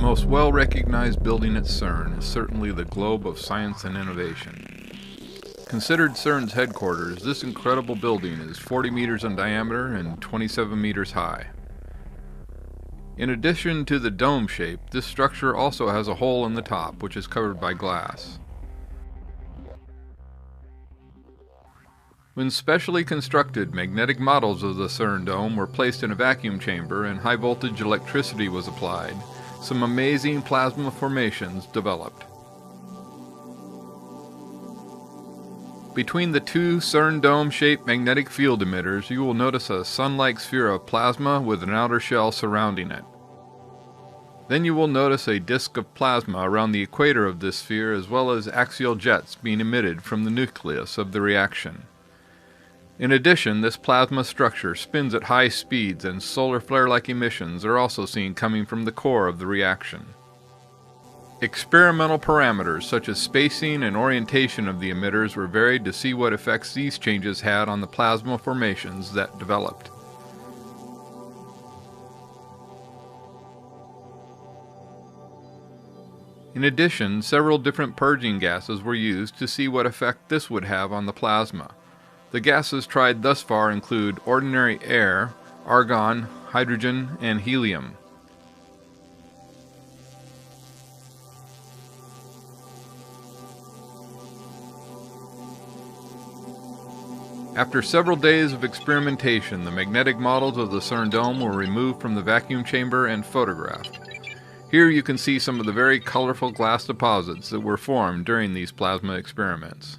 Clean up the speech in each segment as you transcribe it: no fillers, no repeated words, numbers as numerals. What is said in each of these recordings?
most well-recognized building at CERN is certainly the globe of science and innovation. Considered CERN's headquarters, this incredible building is 40 meters in diameter and 27 meters high. In addition to the dome shape, this structure also has a hole in the top, which is covered by glass. When specially constructed, magnetic models of the CERN dome were placed in a vacuum chamber and high-voltage electricity was applied, some amazing plasma formations developed. Between the two CERN dome-shaped magnetic field emitters, you will notice a sun-like sphere of plasma with an outer shell surrounding it. Then you will notice a disk of plasma around the equator of this sphere, as well as axial jets being emitted from the nucleus of the reaction. In addition, this plasma structure spins at high speeds, and solar flare-like emissions are also seen coming from the core of the reaction. Experimental parameters such as spacing and orientation of the emitters were varied to see what effects these changes had on the plasma formations that developed. In addition, several different purging gases were used to see what effect this would have on the plasma. The gases tried thus far include ordinary air, argon, hydrogen, and helium. After several days of experimentation, the magnetic models of the CERN dome were removed from the vacuum chamber and photographed. Here you can see some of the very colorful glass deposits that were formed during these plasma experiments.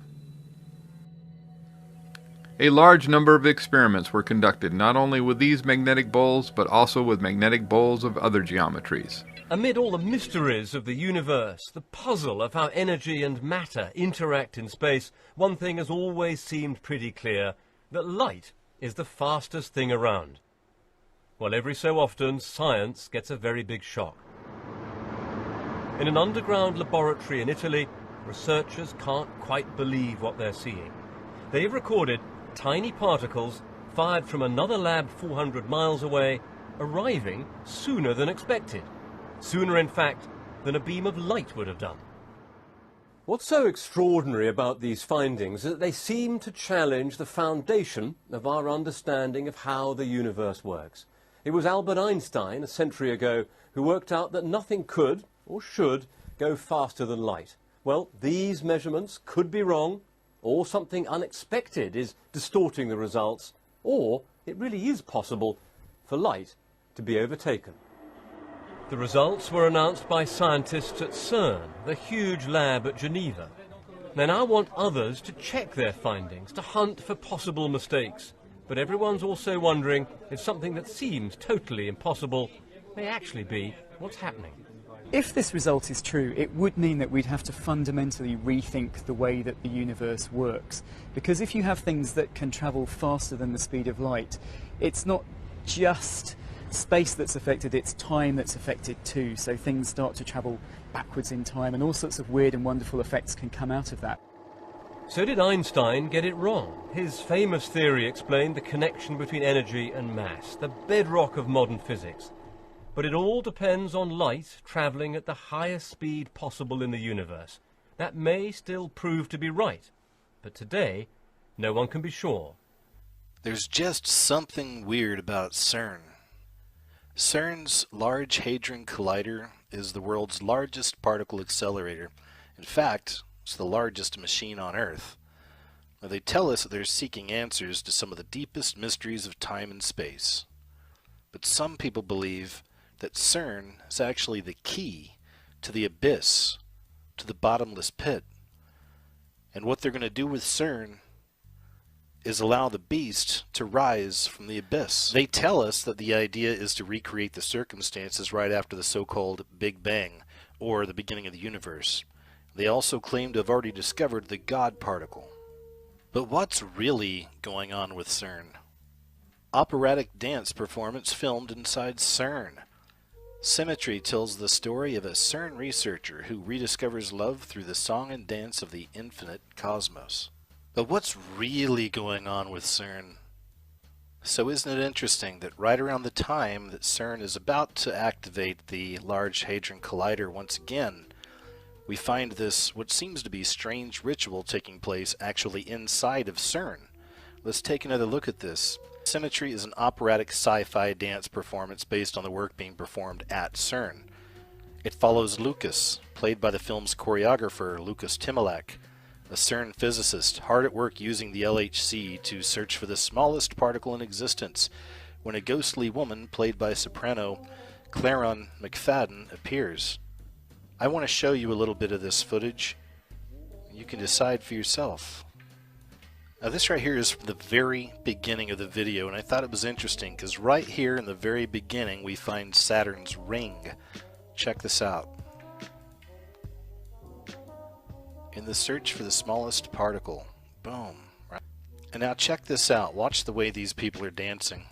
A large number of experiments were conducted not only with these magnetic bowls, but also with magnetic bowls of other geometries. Amid all the mysteries of the universe, the puzzle of how energy and matter interact in space, one thing has always seemed pretty clear, that light is the fastest thing around. Well, every so often, science gets a very big shock. In an underground laboratory in Italy, researchers can't quite believe what they're seeing. They've recorded tiny particles fired from another lab 400 miles away, arriving sooner than expected. Sooner, in fact, than a beam of light would have done. What's so extraordinary about these findings is that they seem to challenge the foundation of our understanding of how the universe works. It was Albert Einstein, a century ago, who worked out that nothing could, or should, go faster than light. Well, these measurements could be wrong, or something unexpected is distorting the results, or it really is possible for light to be overtaken. The results were announced by scientists at CERN, the huge lab at Geneva. They now want others to check their findings, to hunt for possible mistakes. But everyone's also wondering if something that seems totally impossible may actually be what's happening. If this result is true, it would mean that we'd have to fundamentally rethink the way that the universe works. Because if you have things that can travel faster than the speed of light, it's not just space that's affected, it's time that's affected too. So things start to travel backwards in time, and all sorts of weird and wonderful effects can come out of that. So did Einstein get it wrong? His famous theory explained the connection between energy and mass, the bedrock of modern physics. But it all depends on light travelling at the highest speed possible in the universe. That may still prove to be right, but today no one can be sure. There's just something weird about CERN. CERN's Large Hadron Collider is the world's largest particle accelerator. In fact, it's the largest machine on Earth. Now, they tell us that they're seeking answers to some of the deepest mysteries of time and space. But some people believe that CERN is actually the key to the abyss, to the bottomless pit. And what they're going to do with CERN is allow the beast to rise from the abyss. They tell us that the idea is to recreate the circumstances right after the so-called Big Bang, or the beginning of the universe. They also claim to have already discovered the God particle. But what's really going on with CERN? Operatic dance performance filmed inside CERN. Symmetry tells the story of a CERN researcher who rediscovers love through the song and dance of the infinite cosmos. But what's really going on with CERN? So isn't it interesting that right around the time that CERN is about to activate the Large Hadron Collider once again, we find this, what seems to be strange ritual taking place actually inside of CERN. Let's take another look at this. Symmetry is an operatic sci-fi dance performance based on the work being performed at CERN. It follows Lucas, played by the film's choreographer Lucas Timilak, a CERN physicist hard at work using the LHC to search for the smallest particle in existence, when a ghostly woman played by soprano Claron McFadden appears. I want to show you a little bit of this footage. You can decide for yourself. Now this right here is the very beginning of the video, and I thought it was interesting because right here in the very beginning we find Saturn's ring. Check this out. In the search for the smallest particle. Boom. Right. And now check this out. Watch the way these people are dancing.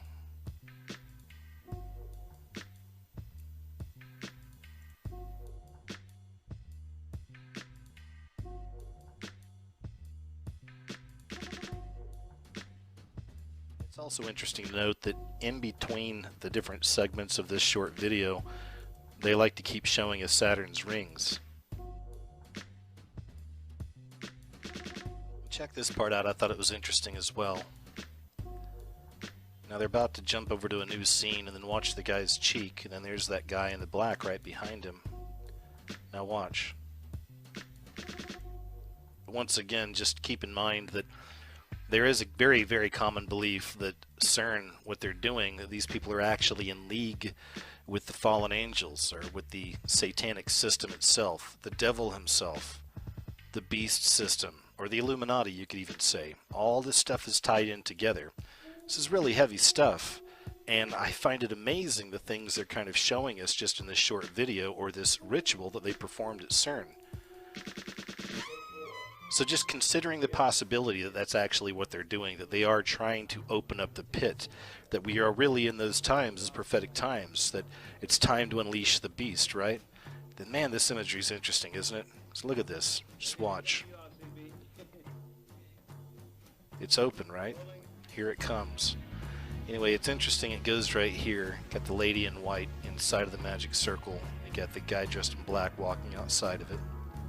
It's also interesting to note that in between the different segments of this short video, they like to keep showing us Saturn's rings. Check this part out. I thought it was interesting as well. Now they're about to jump over to a new scene, and then watch the guy's cheek, and then there's that guy in the black right behind him. Now watch. Once again, just keep in mind that there is a very, very common belief that CERN, what they're doing, that these people are actually in league with the fallen angels, or with the satanic system itself, the devil himself, the beast system, or the Illuminati, you could even say. All this stuff is tied in together. This is really heavy stuff, and I find it amazing the things they're kind of showing us just in this short video, or this ritual that they performed at CERN. So just considering the possibility that that's actually what they're doing, that they are trying to open up the pit, that we are really in those times, as prophetic times, that it's time to unleash the beast, right? Then man, this imagery is interesting, isn't it? So look at this. Just watch. It's open, right? Here it comes. Anyway, it's interesting. It goes right here. Got the lady in white inside of the magic circle. You got the guy dressed in black walking outside of it.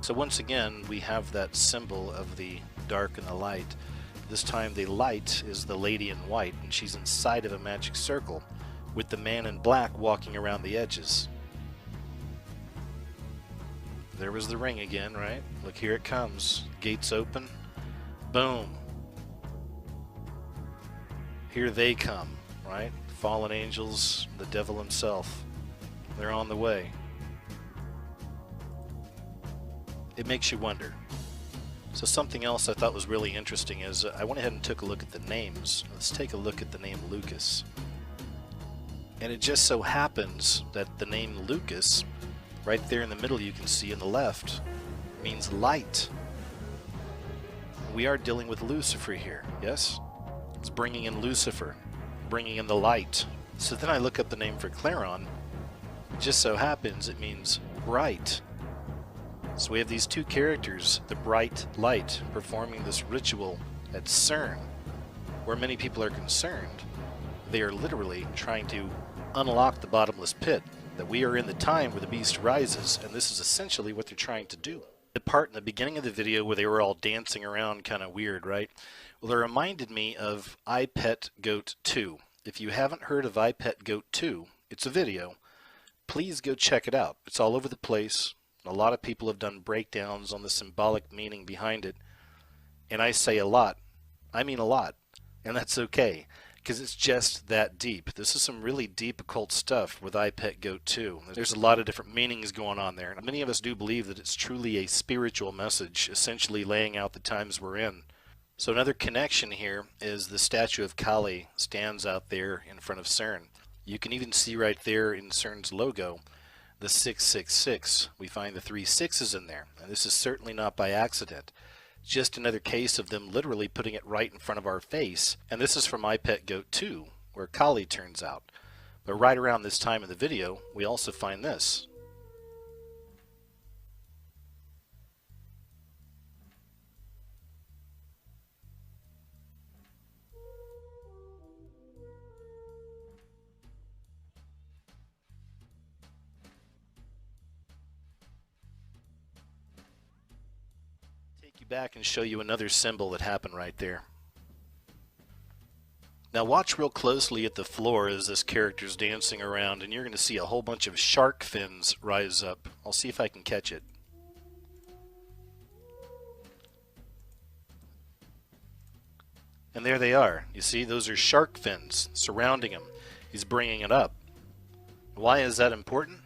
So once again, we have that symbol of the dark and the light. This time the light is the lady in white, and she's inside of a magic circle with the man in black walking around the edges. There was the ring again, right? Look, here it comes. Gates open. Boom. Here they come, right? Fallen angels, the devil himself. They're on the way. It makes you wonder. So something else I thought was really interesting is I went ahead and took a look at the names. Let's take a look at the name Lucas. And it just so happens that the name Lucas, right there in the middle you can see on the left, means light. We are dealing with Lucifer here, yes? It's bringing in Lucifer, bringing in the light. So then I look up the name for Claron. It just so happens it means bright. So we have these two characters, the bright light, performing this ritual at CERN. Where many people are concerned, they are literally trying to unlock the bottomless pit, that we are in the time where the beast rises, and this is essentially what they're trying to do. The part in the beginning of the video where they were all dancing around kind of weird, right? Well, it reminded me of I Pet Goat 2. If you haven't heard of I Pet Goat 2, it's a video. Please go check it out. It's all over the place. A lot of people have done breakdowns on the symbolic meaning behind it. And I say a lot. I mean a lot. And that's okay, because it's just that deep. This is some really deep occult stuff with I Pet Goat 2. There's a lot of different meanings going on there. And many of us do believe that it's truly a spiritual message, essentially laying out the times we're in. So another connection here is the statue of Kali stands out there in front of CERN. You can even see right there in CERN's logo the 666. We find the 3 6s in there, and this is certainly not by accident. Just another case of them literally putting it right in front of our face. And this is from I Pet Goat 2, where Kali turns out. But right around this time in the video, we also find this. back and show you another symbol that happened right there. Now watch real closely at the floor as this character's dancing around, and you're going to see a whole bunch of shark fins rise up. I'll see if I can catch it. And there they are. You see, those are shark fins surrounding him. He's bringing it up. Why is that important?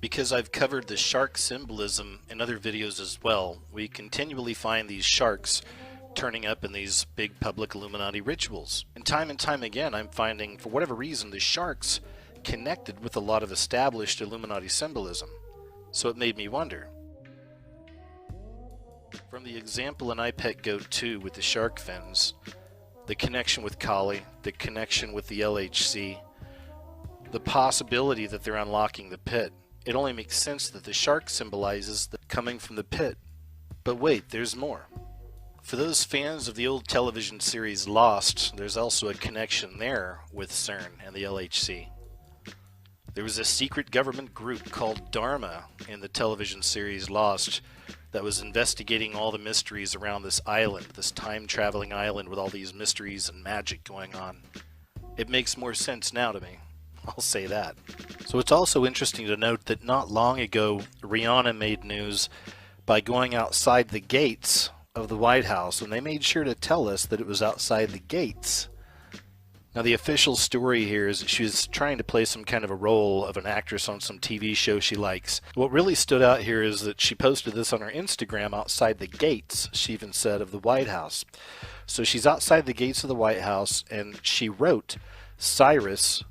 Because I've covered the shark symbolism in other videos as well. We continually find these sharks turning up in these big public Illuminati rituals. And time again, I'm finding, for whatever reason, the sharks connected with a lot of established Illuminati symbolism. So it made me wonder. From the example in iPet Goat 2 with the shark fins, the connection with Kali, the connection with the LHC, the possibility that they're unlocking the pit, it only makes sense that the shark symbolizes the coming from the pit. But wait, there's more. For those fans of the old television series Lost, there's also a connection there with CERN and the LHC. There was a secret government group called Dharma in the television series Lost that was investigating all the mysteries around this island, this time-traveling island with all these mysteries and magic going on. It makes more sense now to me. I'll say that. So it's also interesting to note that not long ago, Rihanna made news by going outside the gates of the White House, and they made sure to tell us that it was outside the gates. Now the official story here is that she was trying to play some kind of a role of an actress on some TV show she likes. What really stood out here is that she posted this on her Instagram outside the gates, she even said, of the White House. So she's outside the gates of the White House, and she wrote, "Cyrus,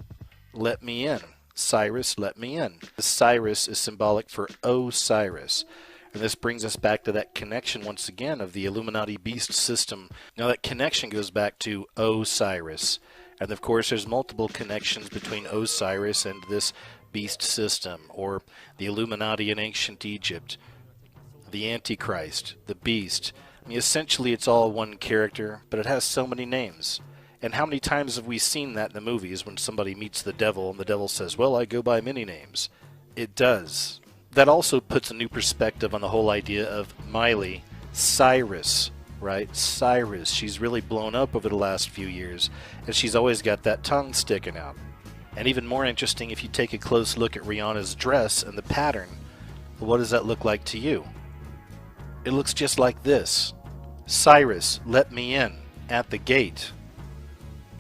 let me in. Cyrus, let me in." The Cyrus is symbolic for Osiris. And this brings us back to that connection once again of the Illuminati beast system. Now that connection goes back to Osiris. And of course there's multiple connections between Osiris and this beast system, or the Illuminati in ancient Egypt, the Antichrist, the beast. I mean, essentially it's all one character, but it has so many names. And how many times have we seen that in the movies when somebody meets the devil and the devil says, "Well, I go by many names." It does. That also puts a new perspective on the whole idea of Miley Cyrus, right? Cyrus. She's really blown up over the last few years, and she's always got that tongue sticking out. And even more interesting, if you take a close look at Rihanna's dress and the pattern, well, what does that look like to you? It looks just like this. Cyrus, let me in, at the gate.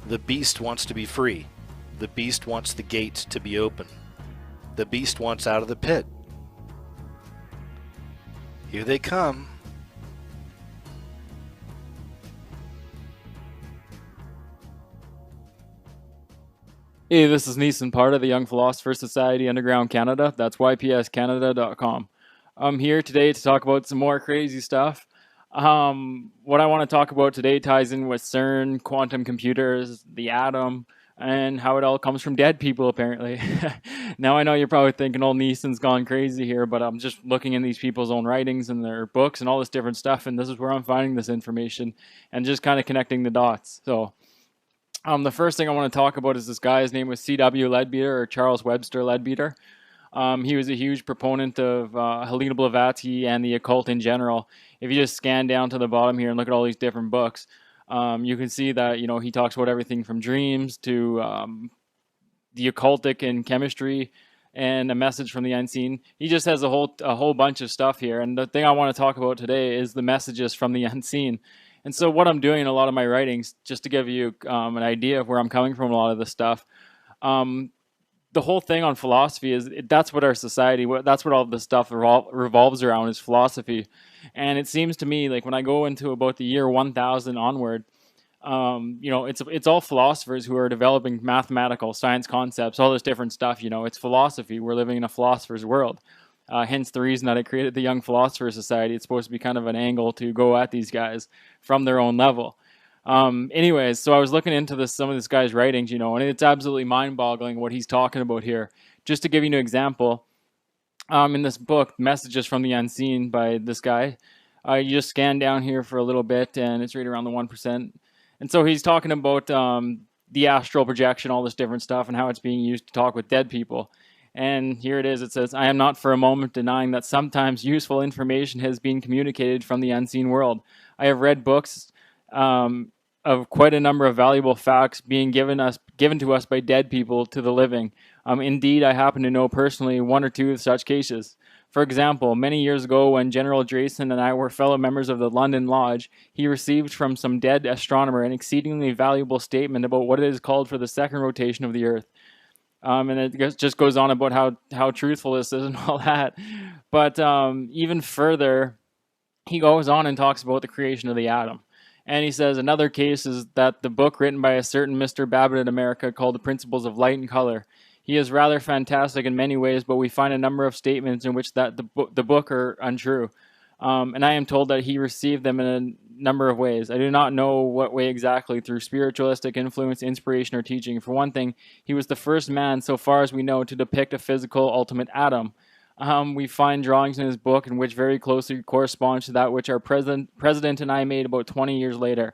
The beast wants to be free. The beast wants the gate to be open. The beast wants out of the pit. Here they come. Hey, this is Neeson, part of the Young Philosopher Society Underground Canada. That's ypscanada.com. I'm here today to talk about some more crazy stuff. What I want to talk about today ties in with CERN, quantum computers, the atom, and how it all comes from dead people, apparently. Now, I know you're probably thinking, old Neeson's gone crazy here, but I'm just looking in these people's own writings and their books and all this different stuff, and this is where I'm finding this information and just kind of connecting the dots. So, the first thing I want to talk about is this guy. His name was C.W. Leadbeater, or Charles Webster Leadbeater. He was a huge proponent of Helena Blavatsky and the occult in general. If you just scan down to the bottom here and look at all these different books, you can see that, you know, he talks about everything from dreams to the occultic in chemistry and a message from the unseen. He just has a whole bunch of stuff here. And the thing I want to talk about today is the messages from the unseen. And so what I'm doing in a lot of my writings, just to give you an idea of where I'm coming from a lot of this stuff, the whole thing on philosophy is that's what our society, that's what all this stuff revolves around, is philosophy. And it seems to me like when I go into about the year 1000 onward, you know, it's all philosophers who are developing mathematical science concepts, all this different stuff. You know, it's philosophy. We're living in a philosopher's world. Hence the reason that I created the Young Philosopher Society. It's supposed to be kind of an angle to go at these guys from their own level. Anyways, so I was looking into some of this guy's writings, you know, and it's absolutely mind-boggling what he's talking about here. Just to give you an example, in this book, Messages from the Unseen by this guy, you just scan down here for a little bit, and it's right around the 1%. And so he's talking about the astral projection, all this different stuff, and how it's being used to talk with dead people. And here it is. It says, I am not for a moment denying that sometimes useful information has been communicated from the unseen world. I have read books of quite a number of valuable facts being given to us by dead people to the living. Indeed, I happen to know personally one or two of such cases. For example, many years ago when General Drayson and I were fellow members of the London Lodge, he received from some dead astronomer an exceedingly valuable statement about what it is called for the second rotation of the Earth. And it just goes on about how truthful this is and all that. But even further, he goes on and talks about the creation of the atom. And he says another case is that the book written by a certain Mr. Babbitt in America called The Principles of Light and Color. He is rather fantastic in many ways, but we find a number of statements in which that the book are untrue. And I am told that he received them in a number of ways. I do not know what way exactly, through spiritualistic influence, inspiration, or teaching. For one thing, he was the first man, so far as we know, to depict a physical ultimate atom. We find drawings in his book in which very closely corresponds to that which our president and I made about 20 years later.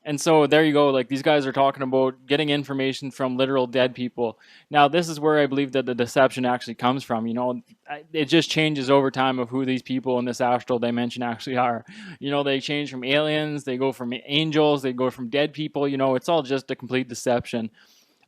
And so there you go. Like, these guys are talking about getting information from literal dead people. Now, this is where I believe that the deception actually comes from. You know, it just changes over time of who these people in this astral dimension actually are. You know, they change from aliens, they go from angels, they go from dead people. You know, it's all just a complete deception.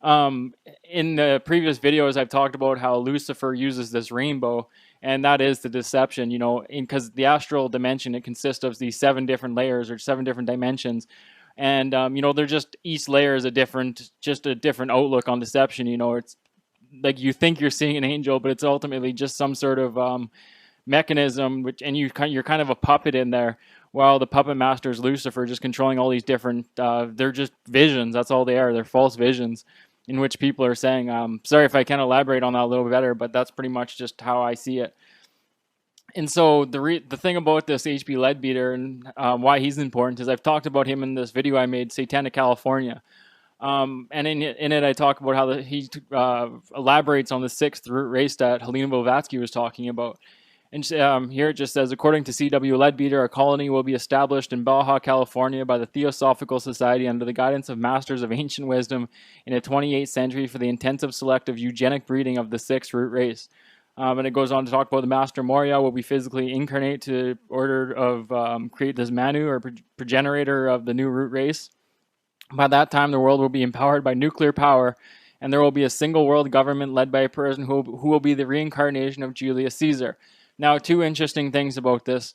In the previous videos, I've talked about how Lucifer uses this rainbow, and that is the deception, you know, because the astral dimension, it consists of these 7 different layers or 7 different dimensions. And, you know, they're just, each layer is a different outlook on deception. You know, it's like you think you're seeing an angel, but it's ultimately just some sort of mechanism, and you're kind of a puppet in there, while the puppet master is Lucifer, just controlling all these different, they're just visions. That's all they are. They're false visions in which people are saying, sorry if I can't elaborate on that a little bit better, but that's pretty much just how I see it. And so the thing about this H.P. Leadbeater and why he's important is I've talked about him in this video I made, Satanic California. And in it I talk about how he elaborates on the 6th root race that Helena Blavatsky was talking about. And here it just says, according to C.W. Leadbeater, a colony will be established in Baja, California by the Theosophical Society under the guidance of masters of ancient wisdom in the 28th century for the intensive selective eugenic breeding of the 6th root race. And it goes on to talk about the Master Moria will be physically incarnate to order of create this Manu or progenitor of the new root race. By that time, the world will be empowered by nuclear power, and there will be a single world government led by a person who will be the reincarnation of Julius Caesar. Now, 2 interesting things about this.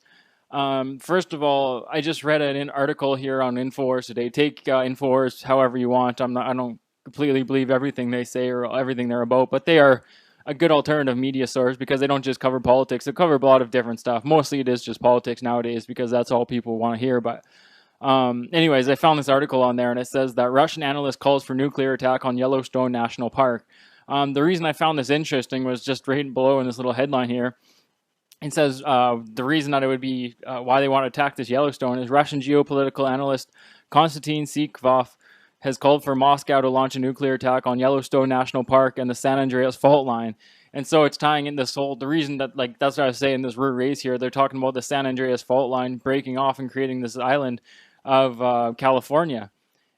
First of all, I just read an article here on InfoWars today. Take InfoWars however you want. I don't completely believe everything they say or everything they're about, but they are a good alternative media source because they don't just cover politics. They cover a lot of different stuff. Mostly it is just politics nowadays because that's all people want to hear. But anyways, I found this article on there, and it says that Russian analyst calls for nuclear attack on Yellowstone National Park. The reason I found this interesting was just right below in this little headline here. It says the reason that it would be why they want to attack this Yellowstone is Russian geopolitical analyst Konstantin Sikvov has called for Moscow to launch a nuclear attack on Yellowstone National Park and the San Andreas fault line. And so it's tying in this whole, the reason that, like, that's what I was saying, this root race here, they're talking about the San Andreas fault line breaking off and creating this island of California.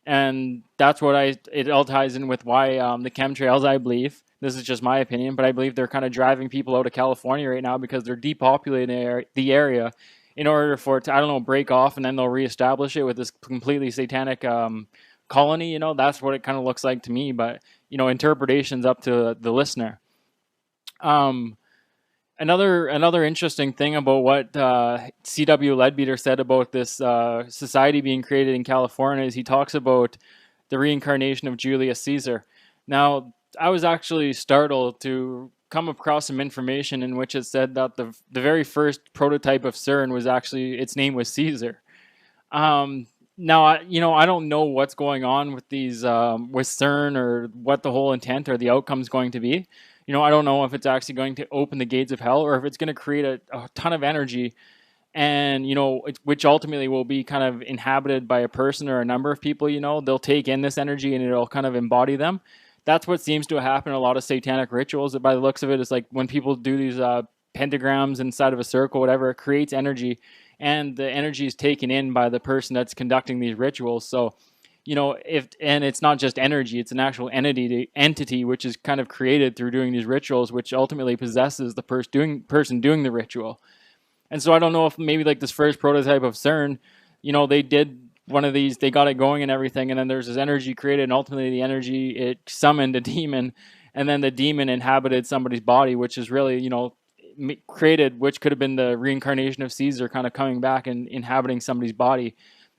And that's what it all ties in with why the chemtrails, I believe, this is just my opinion, but I believe they're kind of driving people out of California right now because they're depopulating the area in order for it to, I don't know, break off, and then they'll reestablish it with this completely satanic colony. You know, that's what it kind of looks like to me, but, you know, interpretation's up to the listener. Another interesting thing about what C.W. Leadbeater said about this society being created in California is he talks about the reincarnation of Julius Caesar. Now, I was actually startled to come across some information in which it said that the very first prototype of CERN was actually, its name was Caesar. Now, I don't know what's going on with these with CERN or what the whole intent or the outcome is going to be. You know, I don't know if it's actually going to open the gates of hell or if it's going to create a ton of energy, and, you know, which ultimately will be kind of inhabited by a person or a number of people. You know, they'll take in this energy and it'll kind of embody them. That's what seems to happen in a lot of satanic rituals. By the looks of it, it's like when people do these pentagrams inside of a circle, whatever, it creates energy, and the energy is taken in by the person that's conducting these rituals. So, and it's not just energy, it's an actual entity which is kind of created through doing these rituals, which ultimately possesses the person doing the ritual. And so I don't know if maybe like this first prototype of CERN, they did one of these, they got it going and everything, and then there's this energy created, and ultimately the energy, it summoned a demon, and then the demon inhabited somebody's body, which is really, created, which could have been the reincarnation of Caesar kind of coming back and inhabiting somebody's body.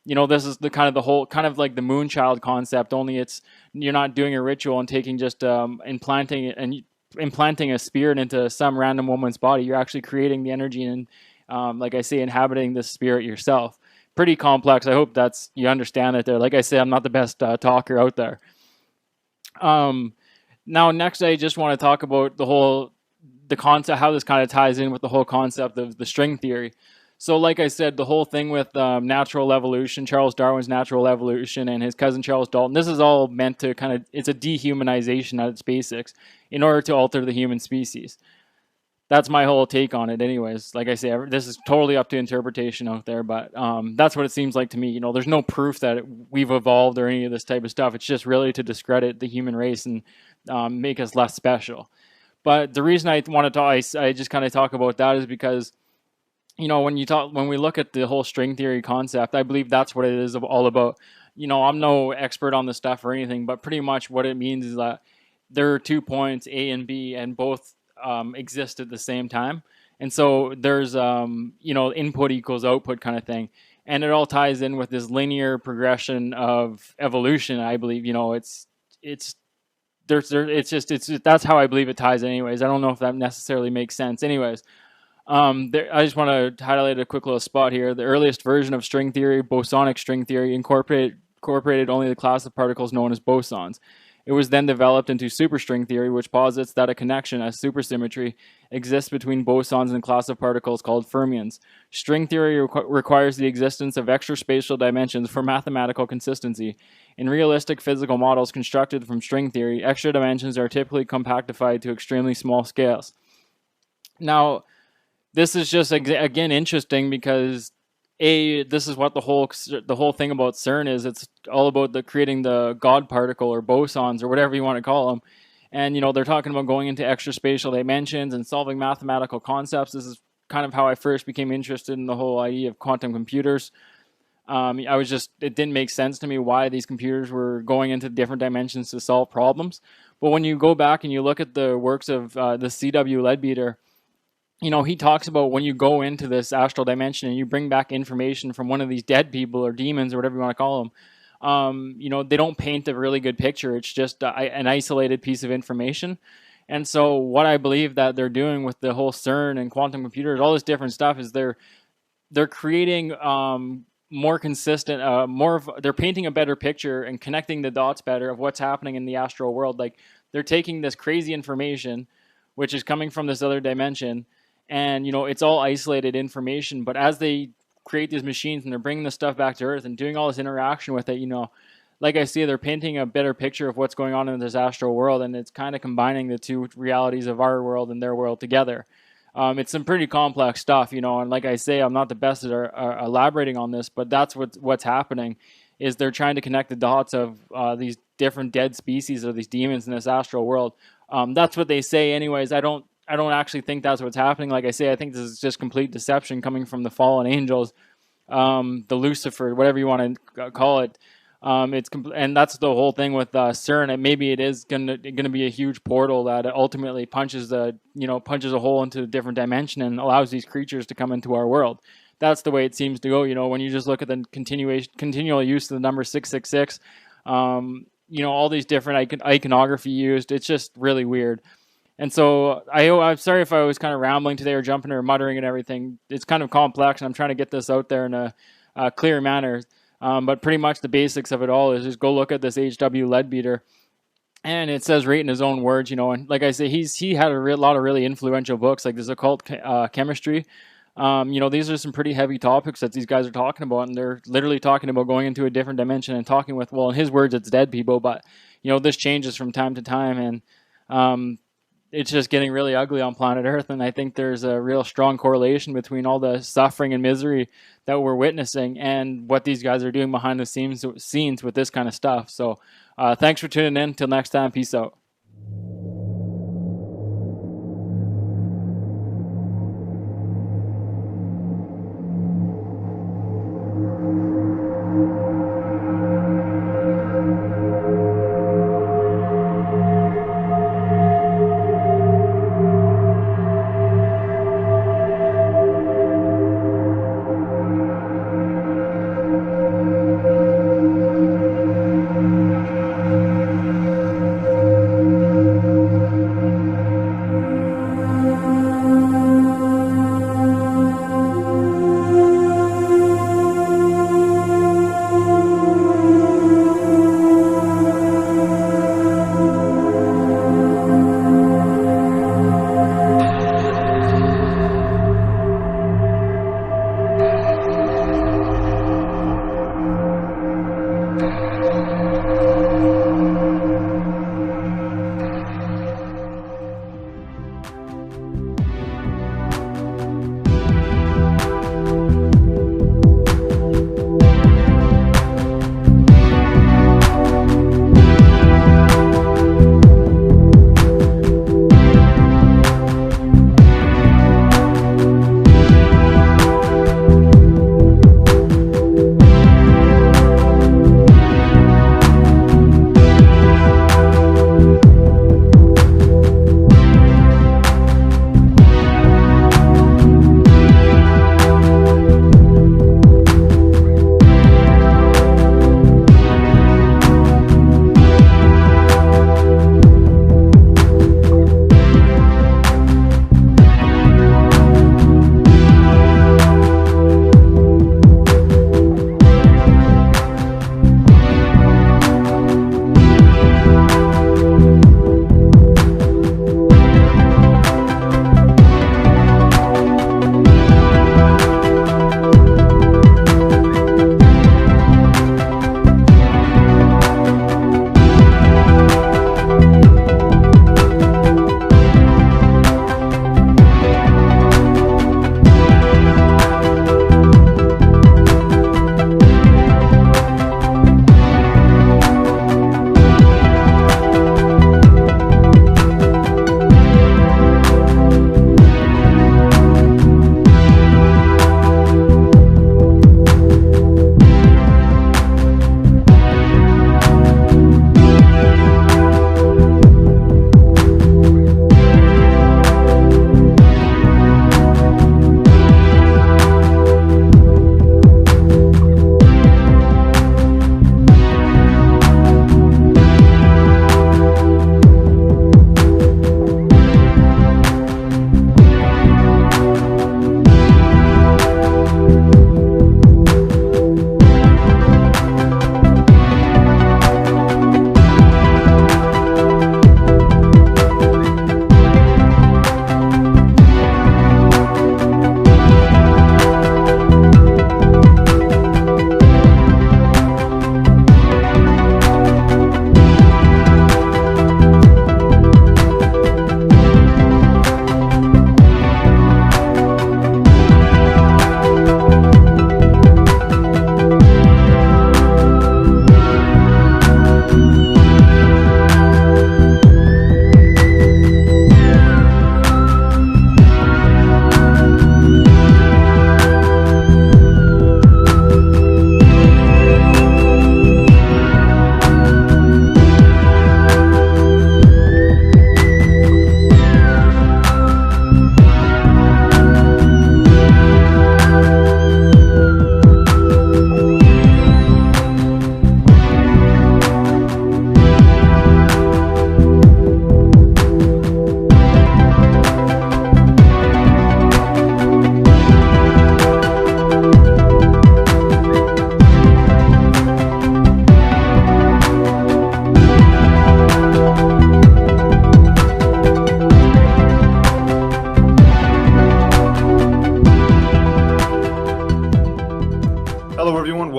This is the whole kind of like the Moonchild concept, only you're not doing a ritual and taking just implanting a spirit into some random woman's body. You're actually creating the energy and, like I say, inhabiting the spirit yourself. Pretty complex. I hope you understand it there. Like I say, I'm not the best talker out there. Now, next, I just want to talk about the concept, how this kind of ties in with the whole concept of the string theory. So like I said, the whole thing with natural evolution, Charles Darwin's natural evolution and his cousin Charles Dalton, this is all meant to it's a dehumanization at its basics in order to alter the human species. That's my whole take on it anyways. Like I say, this is totally up to interpretation out there, but that's what it seems like to me. There's no proof that we've evolved or any of this type of stuff. It's just really to discredit the human race and make us less special. But the reason I want to I just kind of talk about that is because when we look at the whole string theory concept, I believe that's what it is all about. I'm no expert on this stuff or anything, but pretty much what it means is that there are 2 points, A and B, and both exist at the same time. And so there's, input equals output kind of thing. And it all ties in with this linear progression of evolution. I believe, that's how I believe it ties anyways. I don't know if that necessarily makes sense. Anyways. I just want to highlight a quick little spot here. The earliest version of string theory, bosonic string theory, incorporated only the class of particles known as bosons. It was then developed into superstring theory, which posits that a connection, a supersymmetry, exists between bosons and a class of particles called fermions. String theory requires the existence of extra spatial dimensions for mathematical consistency. In realistic physical models constructed from string theory, extra dimensions are typically compactified to extremely small scales. Now, this is just, again, interesting because, this is what the whole thing about CERN is. It's all about creating the God particle or bosons or whatever you want to call them. And, they're talking about going into extra spatial dimensions and solving mathematical concepts. This is kind of how I first became interested in the whole idea of quantum computers. It didn't make sense to me why these computers were going into different dimensions to solve problems. But when you go back and you look at the works of the C.W. Leadbeater, he talks about when you go into this astral dimension and you bring back information from one of these dead people or demons or whatever you want to call them, they don't paint a really good picture. It's just an isolated piece of information. And so what I believe that they're doing with the whole CERN and quantum computers, all this different stuff, is they're creating more consistent, they're painting a better picture and connecting the dots better of what's happening in the astral world. Like, they're taking this crazy information, which is coming from this other dimension, and, it's all isolated information. But as they create these machines and they're bringing this stuff back to Earth and doing all this interaction with it, like I say, they're painting a better picture of what's going on in this astral world. And it's kind of combining the two realities of our world and their world together. It's some pretty complex stuff, and like I say, I'm not the best at elaborating on this, but that's what's happening is they're trying to connect the dots of these different dead species of these demons in this astral world. That's what they say anyways. I don't actually think that's what's happening. Like I say, I think this is just complete deception coming from the fallen angels, the Lucifer, whatever you want to call it. And that's the whole thing with CERN. And maybe it is gonna be a huge portal that ultimately punches a hole into a different dimension and allows these creatures to come into our world. That's the way it seems to go. When you just look at the continual use of the number 666, all these different iconography used, it's just really weird. And so I'm sorry if I was kind of rambling today or jumping or muttering and everything. It's kind of complex, and I'm trying to get this out there in a clear manner. But pretty much the basics of it all is just go look at this H.W. Leadbeater, and it says right in his own words, and like I say, he had a lot of really influential books, like this occult chemistry. These are some pretty heavy topics that these guys are talking about, and they're literally talking about going into a different dimension and talking with, well, in his words, it's dead people, but this changes from time to time, and it's just getting really ugly on planet Earth. And I think there's a real strong correlation between all the suffering and misery that we're witnessing and what these guys are doing behind the scenes with this kind of stuff. So thanks for tuning in. Till next time, peace out.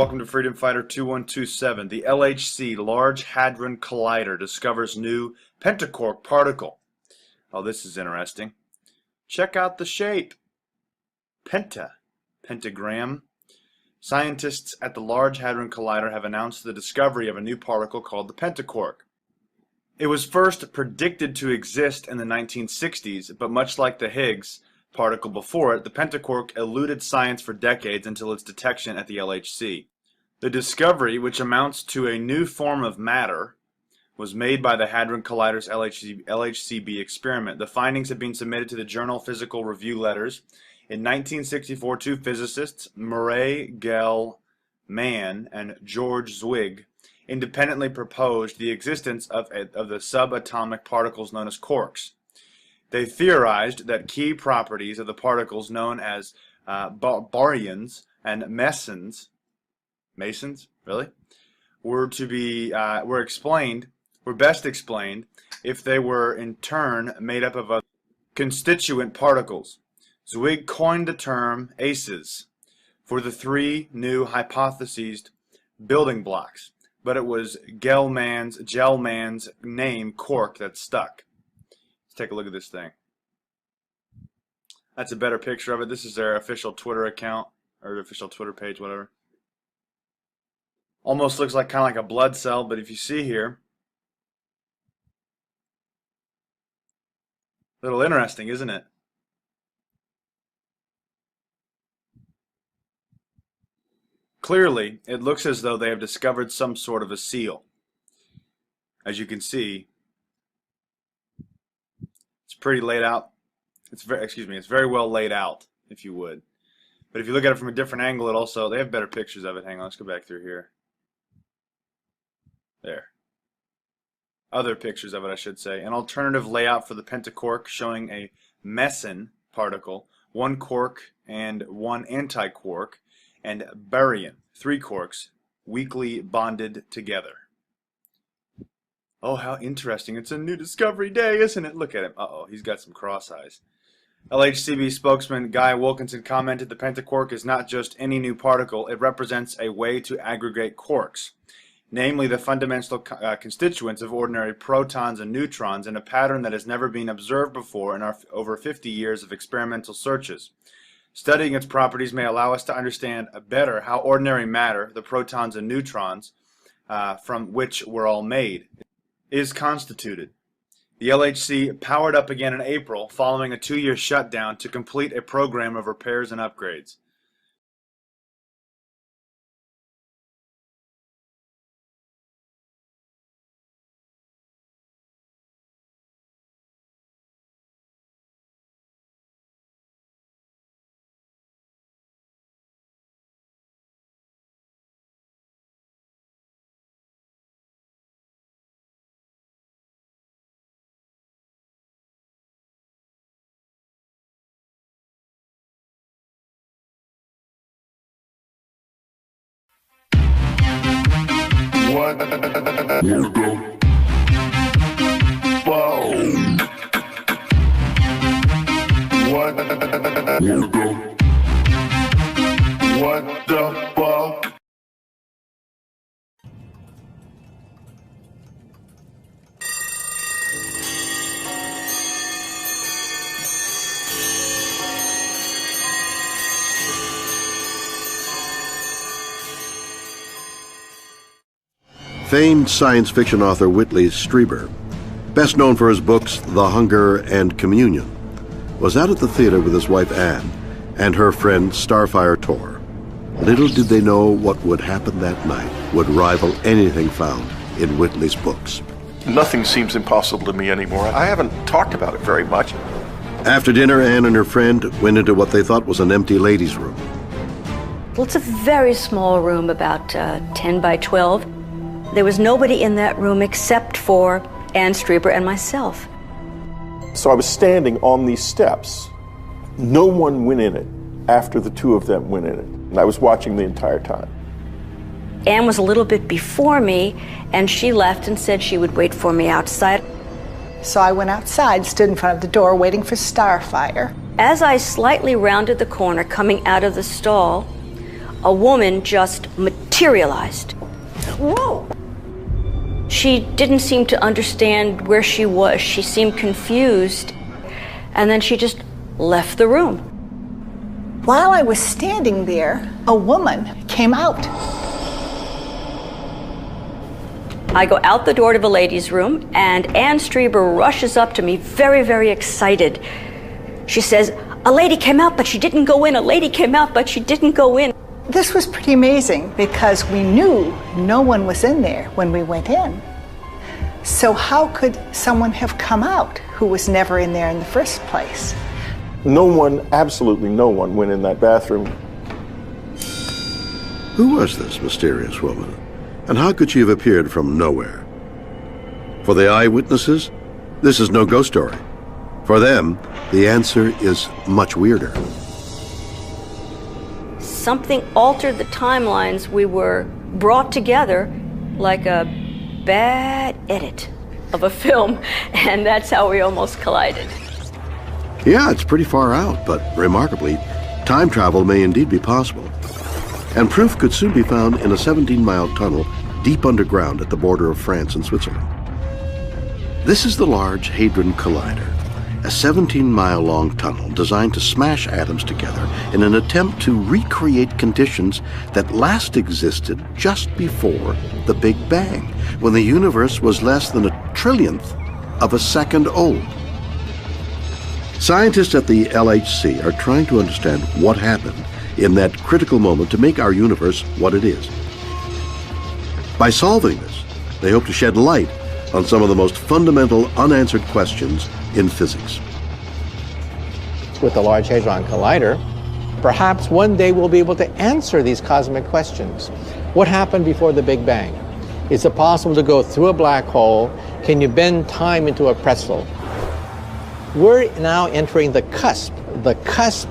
welcome to Freedom Fighter 2127. The LHC Large Hadron Collider discovers new pentaquark particle. Oh, this is interesting. Check out the shape. Pentagram. Scientists at the Large Hadron Collider have announced the discovery of a new particle called the pentaquark. It was first predicted to exist in the 1960s, but much like the Higgs particle before it, the pentaquark eluded science for decades until its detection at the LHC. The discovery, which amounts to a new form of matter, was made by the Hadron Collider's LHCb experiment. The findings have been submitted to the journal Physical Review Letters. In 1964, two physicists, Murray Gell-Mann and George Zweig, independently proposed the existence of the subatomic particles known as quarks. They theorized that key properties of the particles known as baryons and mesons, really, were best explained if they were in turn made up of constituent particles. Zweig coined the term ACEs for the three new hypothesized building blocks, but it was Gell-Mann's name, quark, that stuck. Let's take a look at this thing. That's a better picture of it. This is their official Twitter account, or official Twitter page, whatever. Almost looks like kind of like a blood cell, but if you see here, a little interesting, isn't it? Clearly, it looks as though they have discovered some sort of a seal. As you can see, it's pretty laid out. It's very well laid out, if you would. But if you look at it from a different angle, they have better pictures of it. Hang on, let's go back through here. There. Other pictures of it, I should say. An alternative layout for the pentaquark showing a meson particle, one quark and one antiquark, and baryon, three quarks, weakly bonded together. Oh, how interesting. It's a new discovery day, isn't it? Look at him. Uh-oh, he's got some cross eyes. LHCb spokesman Guy Wilkinson commented the pentaquark is not just any new particle, it represents a way to aggregate quarks, namely the fundamental constituents of ordinary protons and neutrons, in a pattern that has never been observed before in our over 50 years of experimental searches. Studying its properties may allow us to understand better how ordinary matter, the protons and neutrons from which we're all made, is constituted. The LHC powered up again in April following a 2-year shutdown to complete a program of repairs and upgrades. What? Wanna go? Wow. What? Wanna go? What the fuck? Famed science fiction author Whitley Strieber, best known for his books The Hunger and Communion, was out at the theater with his wife Anne and her friend Starfire Tor. Little did they know what would happen that night would rival anything found in Whitley's books. Nothing seems impossible to me anymore. I haven't talked about it very much. After dinner, Anne and her friend went into what they thought was an empty ladies' room. Well, it's a very small room, about 10 by 12. There was nobody in that room except for Anne Strieber and myself. So I was standing on these steps. No one went in it after the two of them went in it. And I was watching the entire time. Anne was a little bit before me, and she left and said she would wait for me outside. So I went outside, stood in front of the door, waiting for Starfire. As I slightly rounded the corner, coming out of the stall, a woman just materialized. Whoa! She didn't seem to understand where she was. She seemed confused. and then she just left the room. While I was standing there, a woman came out. I go out the door to the ladies' room, and Ann Strieber rushes up to me, very, very excited. She says, "A lady came out, but she didn't go in. A lady came out, but she didn't go in." This was pretty amazing because we knew no one was in there when we went in. So how could someone have come out who was never in there in the first place? No one, absolutely no one, went in that bathroom. Who was this mysterious woman? And how could she have appeared from nowhere? For the eyewitnesses, this is no ghost story. For them, the answer is much weirder. Something altered the timelines. We were brought together like a bad edit of a film, and that's how we almost collided. Yeah, it's pretty far out, but remarkably, time travel may indeed be possible. And proof could soon be found in a 17-mile tunnel deep underground at the border of France and Switzerland. This is the Large Hadron Collider, a 17-mile-long tunnel designed to smash atoms together in an attempt to recreate conditions that last existed just before the Big Bang, when the universe was less than a trillionth of a second old. Scientists at the LHC are trying to understand what happened in that critical moment to make our universe what it is. By solving this, they hope to shed light on some of the most fundamental unanswered questions in physics. With the Large Hadron Collider, perhaps one day we'll be able to answer these cosmic questions. What happened before the Big Bang? Is it possible to go through a black hole? Can you bend time into a pretzel? We're now entering the cusp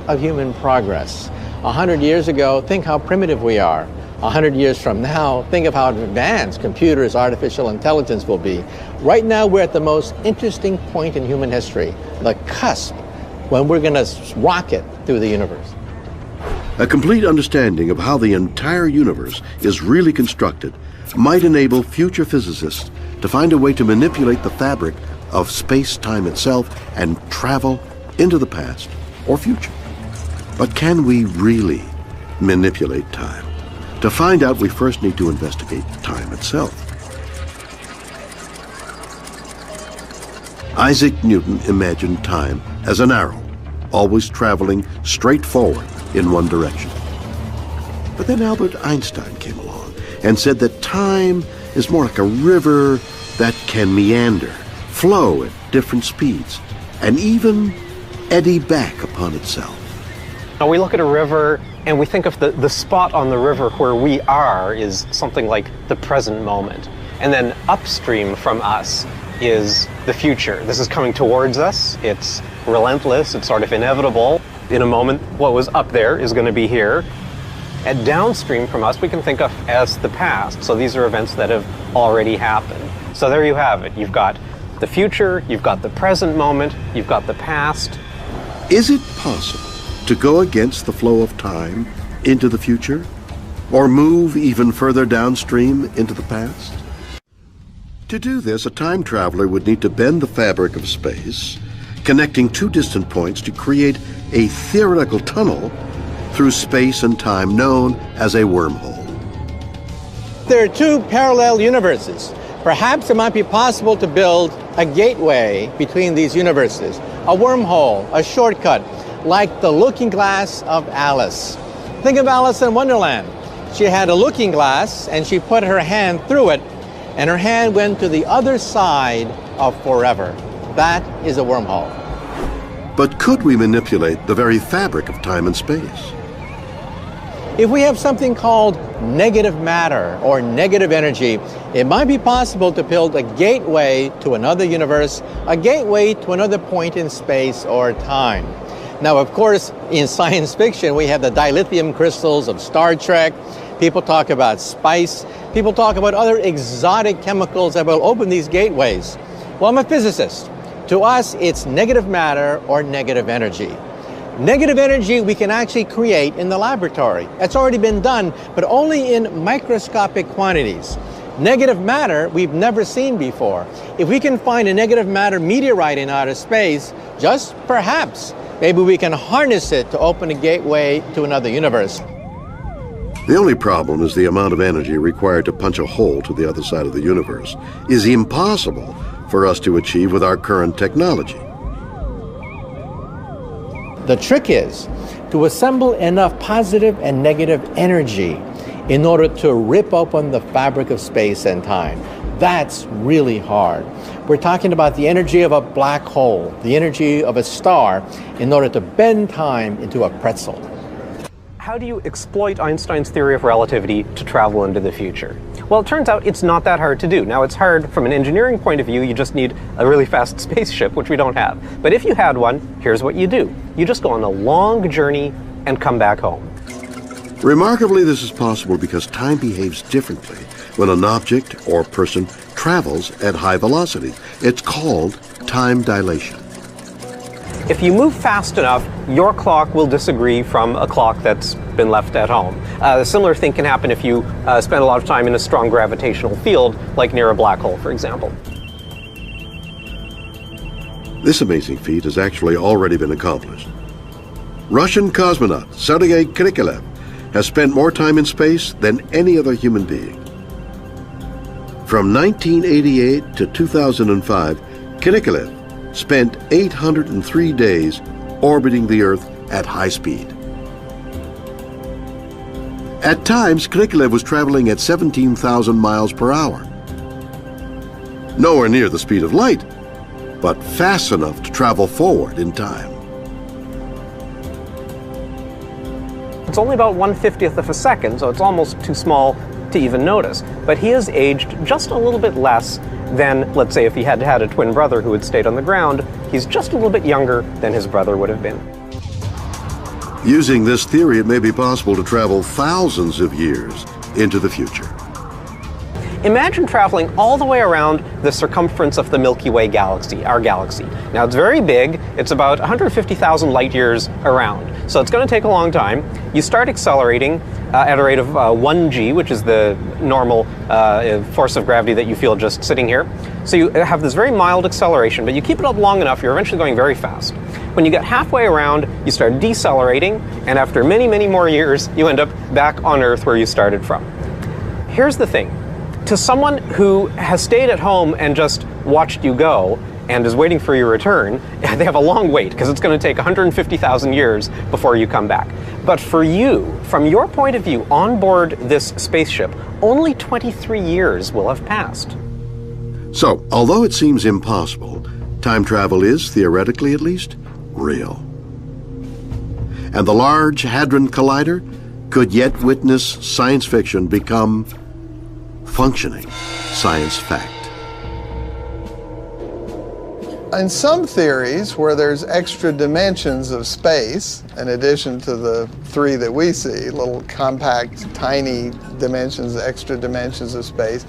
of human progress. 100 years ago, think how primitive we are. 100 years from now, think of how advanced computers, artificial intelligence will be. Right now, we're at the most interesting point in human history, the cusp, when we're going to rocket through the universe. A complete understanding of how the entire universe is really constructed might enable future physicists to find a way to manipulate the fabric of space-time itself and travel into the past or future. But can we really manipulate time? To find out, we first need to investigate time itself. Isaac Newton imagined time as an arrow, always traveling straight forward in one direction. But then Albert Einstein came along and said that time is more like a river that can meander, flow at different speeds, and even eddy back upon itself. Now we look at a river and we think of the spot on the river where we are is something like the present moment. And then upstream from us is the future. This is coming towards us. It's relentless. It's sort of inevitable. In a moment, what was up there is going to be here. And downstream from us, we can think of as the past. So these are events that have already happened. So there you have it. You've got the future, you've got the present moment, you've got the past. Is it possible to go against the flow of time into the future? Or move even further downstream into the past? To do this, a time traveler would need to bend the fabric of space, connecting two distant points to create a theoretical tunnel through space and time known as a wormhole. There are two parallel universes. Perhaps it might be possible to build a gateway between these universes, a wormhole, a shortcut, like the looking glass of Alice. Think of Alice in Wonderland. She had a looking glass and she put her hand through it, and her hand went to the other side of forever. That is a wormhole. But could we manipulate the very fabric of time and space? If we have something called negative matter or negative energy, it might be possible to build a gateway to another universe, a gateway to another point in space or time. Now, of course, in science fiction, we have the dilithium crystals of Star Trek. People talk about spice. People talk about other exotic chemicals that will open these gateways. Well, I'm a physicist. To us, it's negative matter or negative energy. Negative energy we can actually create in the laboratory. It's already been done, but only in microscopic quantities. negative matter we've never seen before. If we can find a negative matter meteorite in outer space, just perhaps, maybe we can harness it to open a gateway to another universe. The only problem is the amount of energy required to punch a hole to the other side of the universe is impossible for us to achieve with our current technology. The trick is to assemble enough positive and negative energy in order to rip open the fabric of space and time. That's really hard. We're talking about the energy of a black hole, the energy of a star, in order to bend time into a pretzel. How do you exploit Einstein's theory of relativity to travel into the future? Well, it turns out it's not that hard to do. Now, it's hard from an engineering point of view. You just need a really fast spaceship, which we don't have. But if you had one, here's what you do. You just go on a long journey and come back home. Remarkably, this is possible because time behaves differently when an object or person travels at high velocity. It's called time dilation. If you move fast enough, your clock will disagree from a clock that's been left at home. A similar thing can happen if you spend a lot of time in a strong gravitational field, like near a black hole, for example. This amazing feat has actually already been accomplished. Russian cosmonaut Sergei Krikalev has spent more time in space than any other human being. From 1988 to 2005, Krikalev spent 803 days orbiting the Earth at high speed. At times, Krikalev was traveling at 17,000 miles per hour. Nowhere near the speed of light, but fast enough to travel forward in time. It's only about 1/50th of a second, so it's almost too small to even notice. But he has aged just a little bit less than, let's say, if he had had a twin brother who had stayed on the ground. He's just a little bit younger than his brother would have been. Using this theory, it may be possible to travel thousands of years into the future. Imagine traveling all the way around the circumference of the Milky Way galaxy, our galaxy. Now, it's very big. It's about 150,000 light years around. So it's going to take a long time. You start accelerating at a rate of 1g, which is the normal force of gravity that you feel just sitting here. So you have this very mild acceleration, but you keep it up long enough, you're eventually going very fast. When you get halfway around, you start decelerating, and after many, many more years, you end up back on Earth where you started from. Here's the thing. To someone who has stayed at home and just watched you go and is waiting for your return, they have a long wait because it's going to take 150,000 years before you come back. But for you, from your point of view, on board this spaceship, only 23 years will have passed. So, although it seems impossible, time travel is, theoretically at least, real. And the Large Hadron Collider could yet witness science fiction become functioning science fact. In some theories where there's extra dimensions of space, in addition to the three that we see, little compact, tiny dimensions, extra dimensions of space,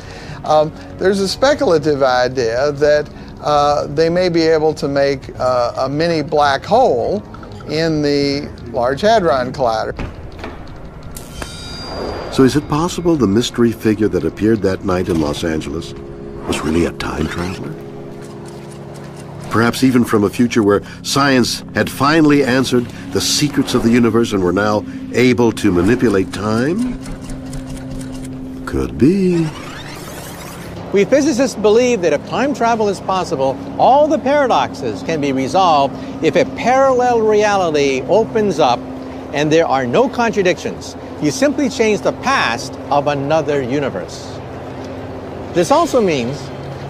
there's a speculative idea that they may be able to make a mini black hole in the Large Hadron Collider. So is it possible the mystery figure that appeared that night in Los Angeles was really a time traveler? Perhaps even from a future where science had finally answered the secrets of the universe and were now able to manipulate time? Could be. We physicists believe that if time travel is possible, all the paradoxes can be resolved if a parallel reality opens up and there are no contradictions. You simply change the past of another universe. This also means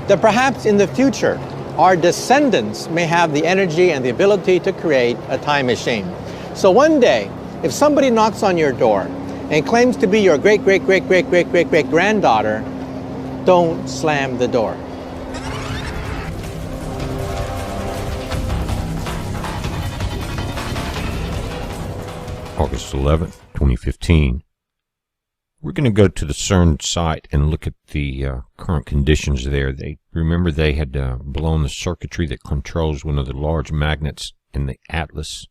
that perhaps in the future, our descendants may have the energy and the ability to create a time machine. So one day, if somebody knocks on your door and claims to be your great-great-great-great-great-great-great-granddaughter, don't slam the door. August 11th, 2015. We're going to go to the CERN site and look at the current conditions there. Remember they had blown the circuitry that controls one of the large magnets in the Atlas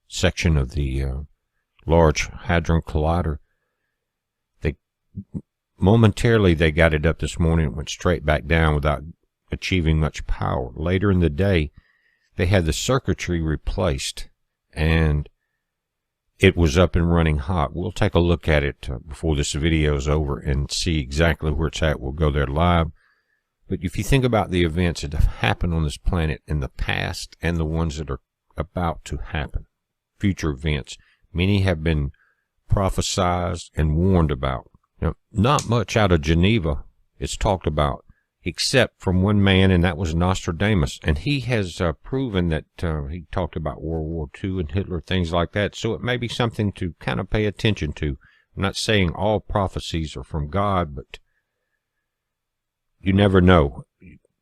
section of the Large Hadron Collider. They momentarily they got it up this morning. It went straight back down without achieving much power. Later in the day, they had the circuitry replaced, and it was up and running hot. We'll take a look at it before this video is over and see exactly where it's at. We'll go there live. But if you think about the events that have happened on this planet in the past and the ones that are about to happen, future events, many have been prophesied and warned about. Now, not much out of Geneva is talked about, except from one man, and that was Nostradamus. And he has proven that he talked about World War II and Hitler, things like that. So it may be something to kind of pay attention to. I'm not saying all prophecies are from God, but you never know.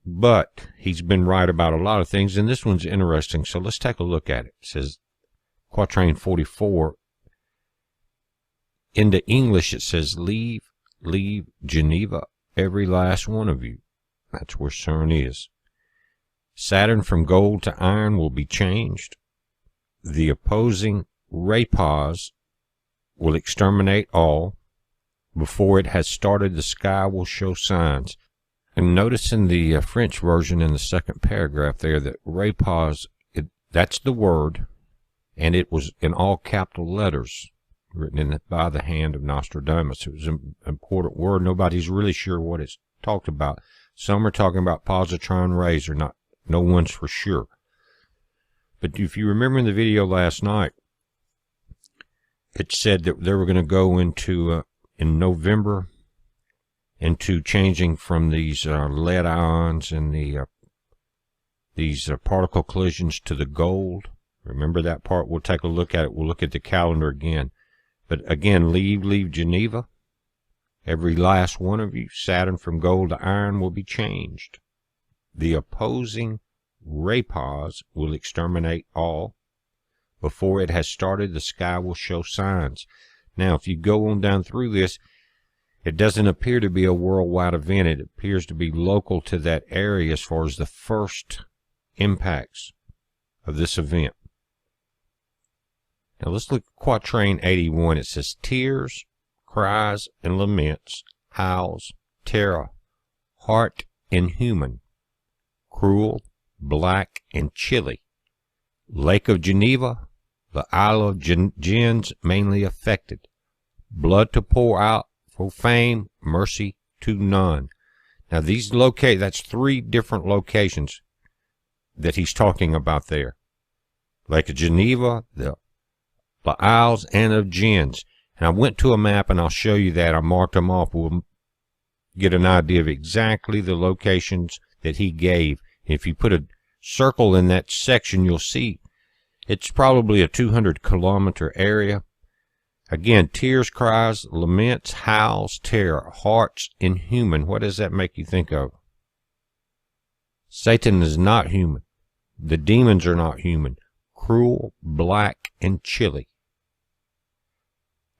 But he's been right about a lot of things, and this one's interesting. So let's take a look at it. It says, Quatrain 44. Into English, it says, leave Geneva, every last one of you. That's where CERN is. Saturn from gold to iron will be changed. The opposing ray pause will exterminate all. Before it has started, the sky will show signs. And notice in the French version in the second paragraph there that ray pause, that's the word, and it was in all capital letters, written by the hand of Nostradamus. It was an important word. Nobody's really sure what it's talked about. Some are talking about positron rays, or not. No one's for sure. But if you remember in the video last night, it said that they were going to go into, in November, into changing from these lead ions and these particle collisions to the gold. Remember that part? We'll take a look at it. We'll look at the calendar again. But again, leave Geneva. Every last one of you. Saturn from gold to iron will be changed. The opposing ray pause will exterminate all. Before it has started, the sky will show signs. Now, if you go on down through this, it doesn't appear to be a worldwide event. It appears to be local to that area as far as the first impacts of this event. Now let's look at Quatrain 81. It says, tears, cries, and laments, howls, terror, heart inhuman, cruel, black, and chilly. Lake of Geneva, the Isle of Gins mainly affected. Blood to pour out, for fame, mercy to none. Now these that's 3 different locations that he's talking about there. Lake of Geneva, the Isles, and of Gins. And I went to a map, and I'll show you that. I marked them off. We'll get an idea of exactly the locations that he gave. If you put a circle in that section, you'll see it's probably a 200-kilometer area. Again, tears, cries, laments, howls, terror, hearts inhuman. What does that make you think of? Satan is not human. The demons are not human. Cruel, black, and chilly.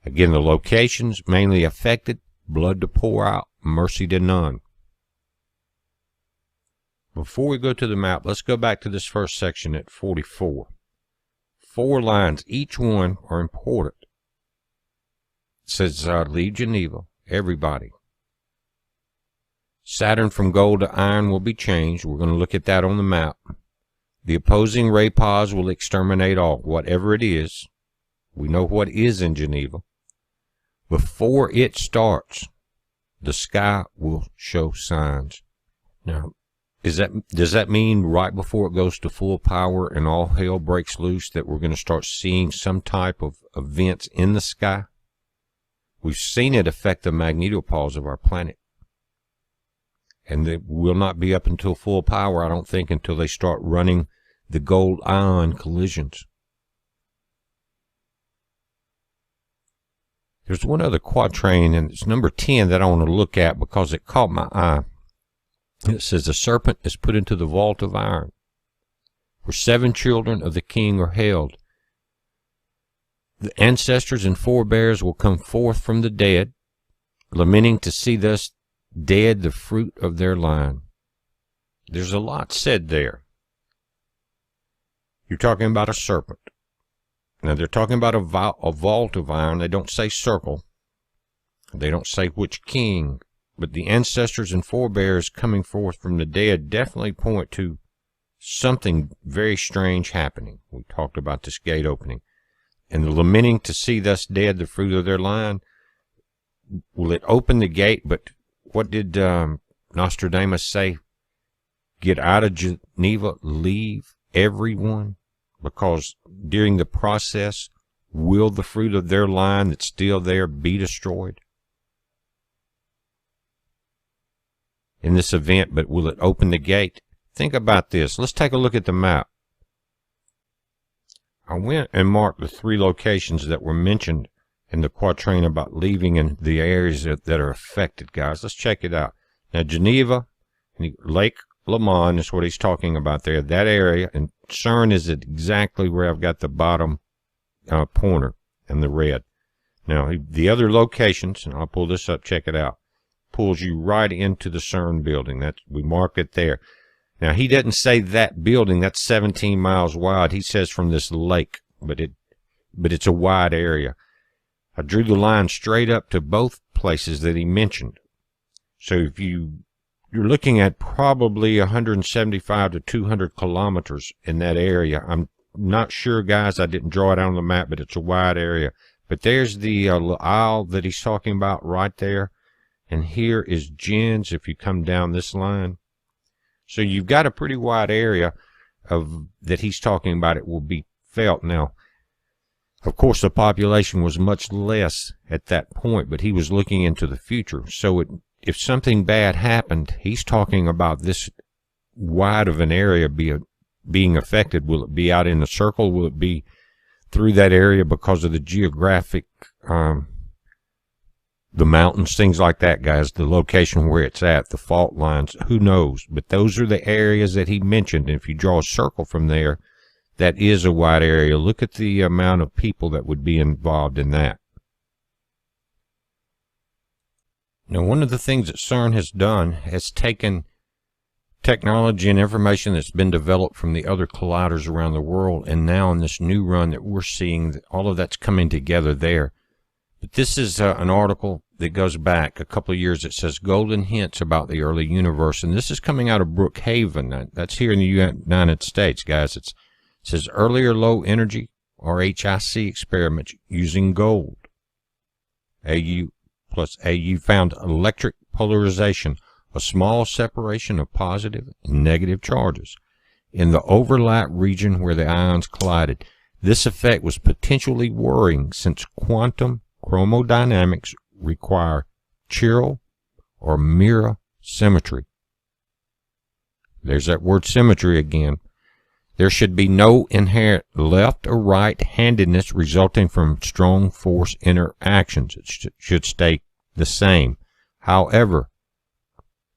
Again, the locations mainly affected, blood to pour out, mercy to none. Before we go to the map, let's go back to this first section at 44. 4 lines, each one are important. It says, leave Geneva, everybody. Saturn from gold to iron will be changed. We're going to look at that on the map. The opposing ray pause will exterminate all, whatever it is. We know what is in Geneva. Before it starts, the sky will show signs. Now, does that mean right before it goes to full power and all hell breaks loose that we're going to start seeing some type of events in the sky? We've seen it affect the magnetopause of our planet. And it will not be up until full power, I don't think, until they start running the gold ion collisions. There's one other quatrain, and it's number 10, that I want to look at because it caught my eye. It says, the serpent is put into the vault of iron, where 7 children of the king are held. The ancestors and forebears will come forth from the dead, lamenting to see thus dead the fruit of their line. There's a lot said there. You're talking about a serpent. Now, they're talking about a vault of iron. They don't say circle. They don't say which king, but the ancestors and forebears coming forth from the dead definitely point to something very strange happening. We talked about this gate opening. And the lamenting to see thus dead the fruit of their line. Will it open the gate? But what did Nostradamus say? Get out of Geneva, leave everyone, because during the process, will the fruit of their line that's still there be destroyed in this event? But will it open the gate? Think about this. Let's take a look at the map. I went and marked the 3 locations that were mentioned in the quatrain about leaving in the areas that are affected, guys. Let's check it out. Now, Geneva, Lake Le Mans is what he's talking about there. That area, and CERN is exactly where I've got the bottom pointer and the red. Now, the other locations, and I'll pull this up, check it out, pulls you right into the CERN building. We marked it there. Now, he doesn't say that building, that's 17 miles wide. He says from this lake, but it's a wide area. I drew the line straight up to both places that he mentioned. So if you're looking at probably 175 to 200 kilometers in that area. I'm not sure, guys. I didn't draw it out on the map, but it's a wide area. But there's the isle that he's talking about right there. And here is Gens if you come down this line. So you've got a pretty wide area that he's talking about. It will be felt. Now, of course, the population was much less at that point, but he was looking into the future. So if something bad happened, he's talking about this wide of an area being affected. Will it be out in the circle? Will it be through that area because of the geographic, the mountains, things like that, guys, the location where it's at, the fault lines, who knows? But those are the areas that he mentioned. And if you draw a circle from there, that is a wide area. Look at the amount of people that would be involved in that. Now, one of the things that CERN has done has taken technology and information that's been developed from the other colliders around the world, and now in this new run that we're seeing, all of that's coming together there. But this is an article that goes back a couple of years. It says Golden Hints About the Early Universe, and this is coming out of Brookhaven. That's here in the United States, guys. It says earlier low energy or HIC experiments using gold. AU plus AU found electric polarization, a small separation of positive and negative charges in the overlap region where the ions collided. This effect was potentially worrying since quantum chromodynamics require chiral or mirror symmetry. There's that word symmetry again. There should be no inherent left or right-handedness resulting from strong force interactions. It should stay the same. However,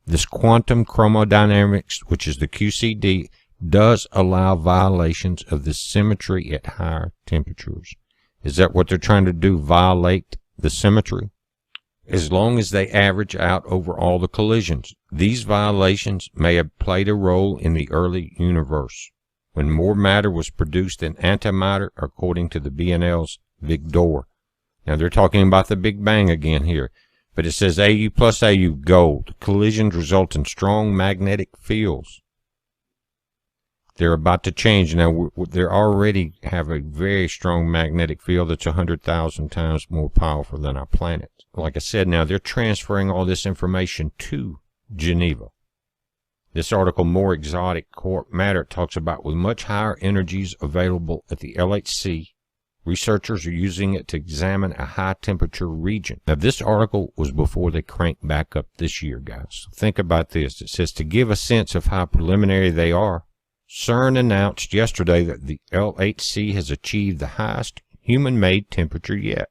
this quantum chromodynamics, which is the QCD, does allow violations of the symmetry at higher temperatures. Is that what they're trying to do, violate the symmetry? As long as they average out over all the collisions. These violations may have played a role in the early universe, when more matter was produced than antimatter, according to the BNL's Vigdor. Now they're talking about the Big Bang again here, but it says AU plus AU gold. Collisions result in strong magnetic fields. They're about to change. Now, they already have a very strong magnetic field that's 100,000 times more powerful than our planet. Like I said, now they're transferring all this information to Geneva. This article, More Exotic Quark Matter, talks about with much higher energies available at the LHC, researchers are using it to examine a high-temperature region. Now, this article was before they cranked back up this year, guys. So think about this. It says, to give a sense of how preliminary they are, CERN announced yesterday that the LHC has achieved the highest human-made temperature yet,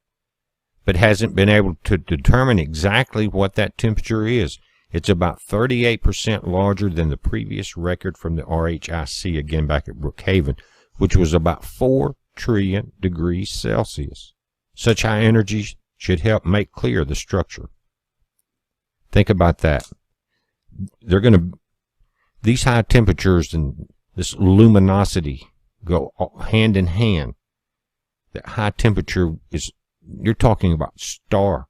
but hasn't been able to determine exactly what that temperature is. It's about 38% larger than the previous record from the RHIC, again back at Brookhaven, which was about 4 trillion degrees Celsius. Such high energy should help make clear the structure. Think about that. These high temperatures and this luminosity go hand in hand. That high temperature you're talking about star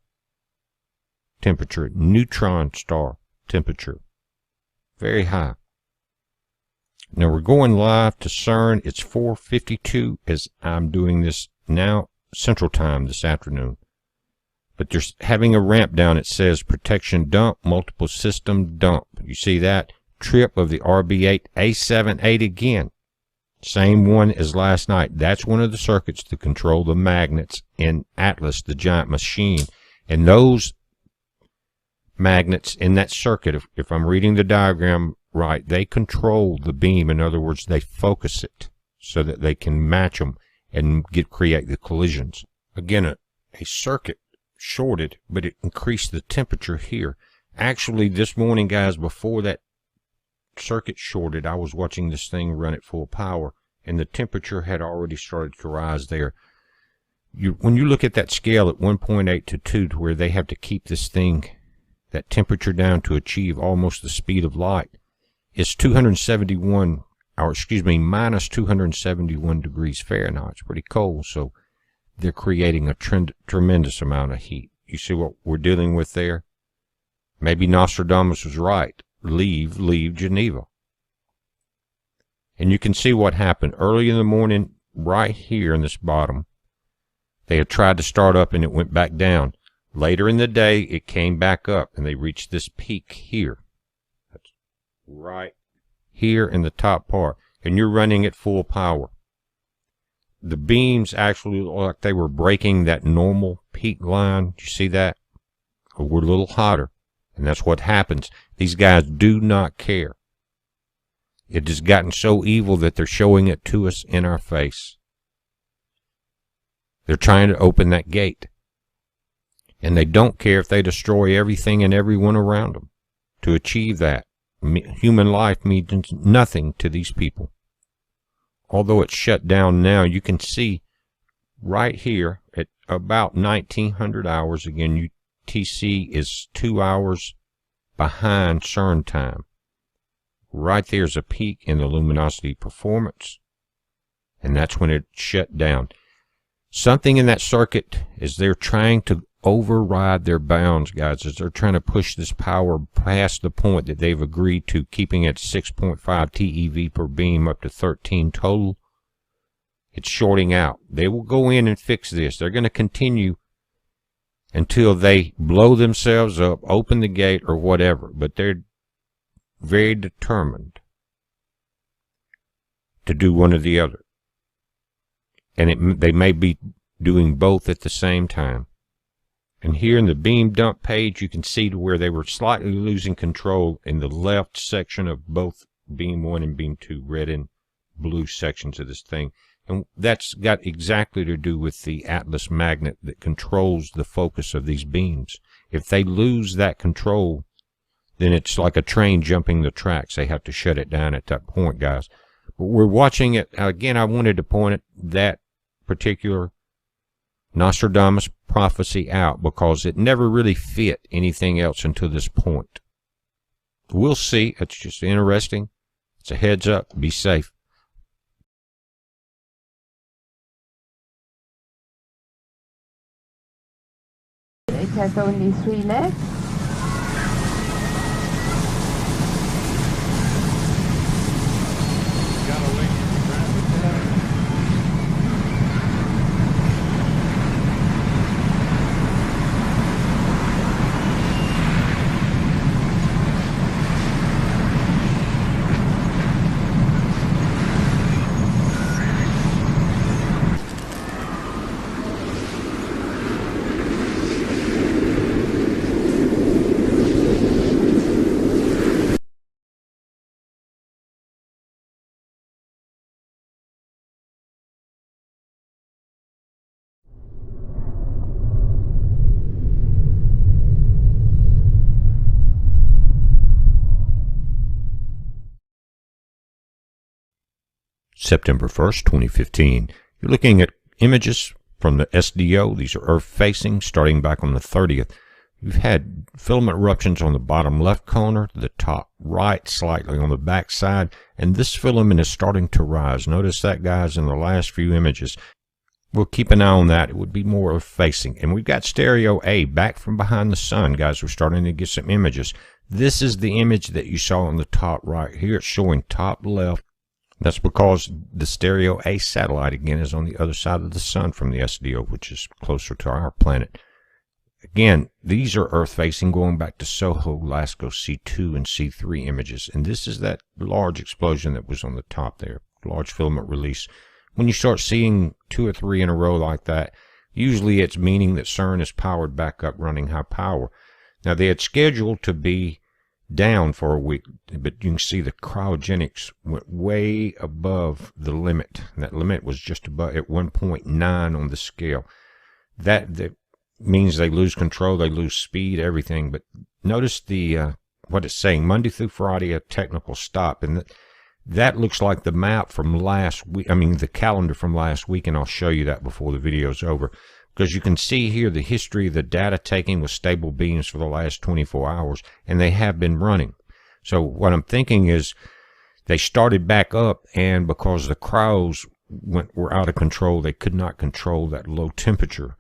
temperature, neutron star temperature. Very high. Now we're going live to CERN. It's 4:52 as I'm doing this now, Central Time this afternoon. But there's having a ramp down. It says protection dump, multiple system dump. You see that? Trip of the RB8 A78 again. Same one as last night. That's one of the circuits to control the magnets in Atlas, the giant machine. And those magnets in that circuit, if I'm reading the diagram right, they control the beam. In other words, they focus it so that they can match them and create the collisions. Again, a circuit shorted, but it increased the temperature here. Actually, this morning, guys, before that circuit shorted, I was watching this thing run at full power, and the temperature had already started to rise there. When you look at that scale at 1.8 to 2, to where they have to keep this thing, that temperature down to achieve almost the speed of light, it's minus 271 degrees Fahrenheit. It's pretty cold, so they're creating a tremendous amount of heat. You see what we're dealing with there? Maybe Nostradamus was right. Leave Geneva. And you can see what happened early in the morning right here in this bottom. They had tried to start up and it went back down. Later in the day, it came back up and they reached this peak here. That's right here in the top part. And you're running at full power. The beams actually look like they were breaking that normal peak line. You see that? We're a little hotter. And that's what happens. These guys do not care. It has gotten so evil that they're showing it to us in our face. They're trying to open that gate. And they don't care if they destroy everything and everyone around them to achieve that. Human life means nothing to these people. Although it's shut down now, you can see right here at about 1900 hours, again, UTC is 2 hours behind CERN time. Right there's a peak in the luminosity performance, and that's when it shut down. Something in that circuit is they're trying to override their bounds, guys, as they're trying to push this power past the point that they've agreed to, keeping it 6.5 TeV per beam up to 13 total. It's shorting out. They will go in and fix this. They're going to continue until they blow themselves up, open the gate, or whatever. But they're very determined to do one or the other. And they may be doing both at the same time. And here in the beam dump page, you can see to where they were slightly losing control in the left section of both beam 1 and beam 2, red and blue sections of this thing. And that's got exactly to do with the Atlas magnet that controls the focus of these beams. If they lose that control, then it's like a train jumping the tracks. They have to shut it down at that point, guys. But we're watching it. Again, I wanted to point at that particular Nostradamus prophecy out because it never really fit anything else until this point. We'll see. It's just interesting. It's a heads up. Be safe. It has only 3 legs. September 1st, 2015. You're looking at images from the SDO. These are Earth-facing, starting back on the 30th. You've had filament eruptions on the bottom left corner, the top right, slightly on the back side, and this filament is starting to rise. Notice that, guys, in the last few images. We'll keep an eye on that. It would be more of facing. And we've got stereo A back from behind the sun, guys. We're starting to get some images. This is the image that you saw on the top right here. It's showing top left. That's because the stereo A satellite, again, is on the other side of the sun from the SDO, which is closer to our planet. Again, these are Earth-facing, going back to SOHO, LASCO C2 and C3 images. And this is that large explosion that was on the top there, large filament release. When you start seeing 2 or 3 in a row like that, usually it's meaning that CERN is powered back up, running high power. Now, they had scheduled to be down for a week, but you can see the cryogenics went way above the limit. That limit was just above at 1.9 on the scale. That means they lose control, they lose speed, everything. But notice the what it's saying, Monday through Friday, a technical stop. And that looks like the map from last week, I mean the calendar from last week, and I'll show you that before the video's over. Because you can see here the history of the data taking with stable beams for the last 24 hours, and they have been running. So what I'm thinking is they started back up, and because the cryos were out of control, they could not control that low temperature.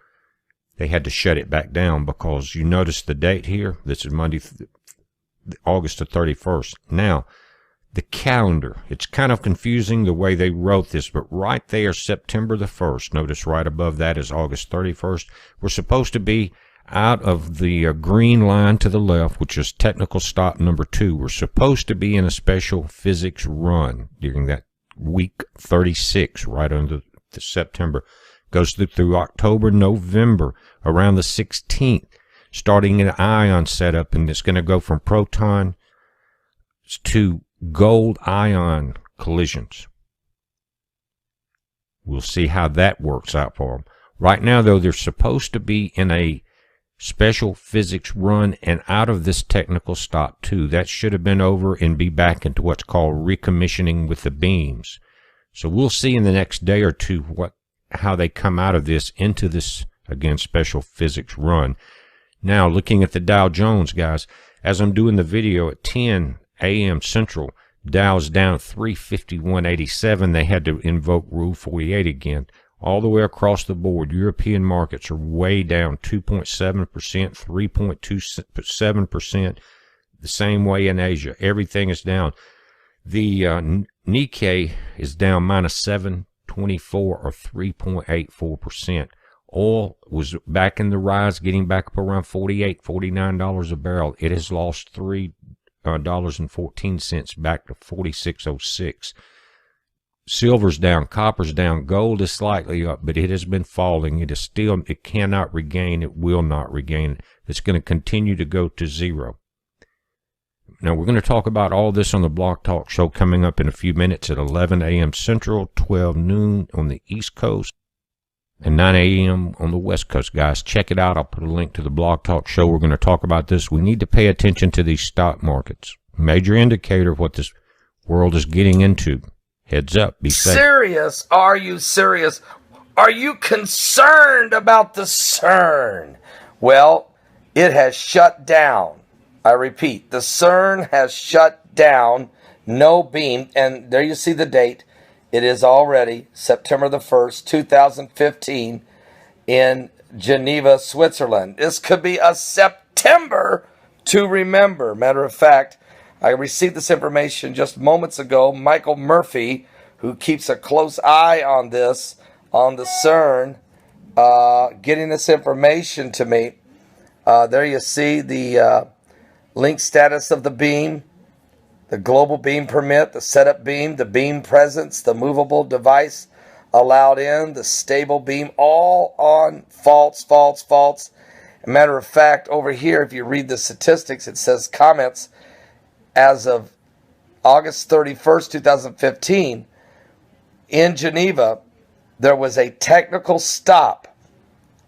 They had to shut it back down, because you notice the date here. This is Monday, August the 31st. Now, the calendar, it's kind of confusing the way they wrote this, but right there, September the 1st, notice right above that is August 31st. We're supposed to be out of the green line to the left, which is technical stop number 2. We're supposed to be in a special physics run during that week 36, right under the September. Goes through October, November, around the 16th, starting an ion setup, and it's going to go from proton to gold ion collisions. We'll see how that works out for them. Right now, though, they're supposed to be in a special physics run and out of this technical stop, too. That should have been over and be back into what's called recommissioning with the beams. So we'll see in the next day or two how they come out of this into this, again, special physics run. Now, looking at the Dow Jones, guys, as I'm doing the video at 10 a.m. Central, Dow's down 351.87. They had to invoke Rule 48 again. All the way across the board, European markets are way down 2.7%, 3.27%. The same way in Asia. Everything is down. The Nikkei is down minus 724 or 3.84%. Oil was back in the rise, getting back up around $48, $49 a barrel. It has lost $3.14 back to 46.06. Silver's down, copper's down, gold is slightly up, but it has been falling. It is still, it cannot regain, it will not regain. It's going to continue to go to zero. Now, we're going to talk about all this on the Blog Talk Show coming up in a few minutes at 11 a.m. Central, 12 noon on the East Coast, and 9 a.m. on the West Coast, guys. Check it out. I'll put a link to the Blog Talk Show. We're going to talk about this. We need to pay attention to these stock markets. Major indicator of what this world is getting into. Heads up. Be safe. Serious? Are you serious? Are you concerned about the CERN? Well, it has shut down. I repeat, the CERN has shut down. No beam. And there you see the date. It is already September the 1st, 2015 in Geneva, Switzerland. This could be a September to remember. Matter of fact, I received this information just moments ago. Michael Murphy, who keeps a close eye on this, on the CERN, getting this information to me. There you see the link status of the beam. The global beam permit, the setup beam, the beam presence, the movable device allowed in, the stable beam, all on false. Matter of fact, over here, if you read the statistics, it says comments as of August 31st, 2015, in Geneva, there was a technical stop.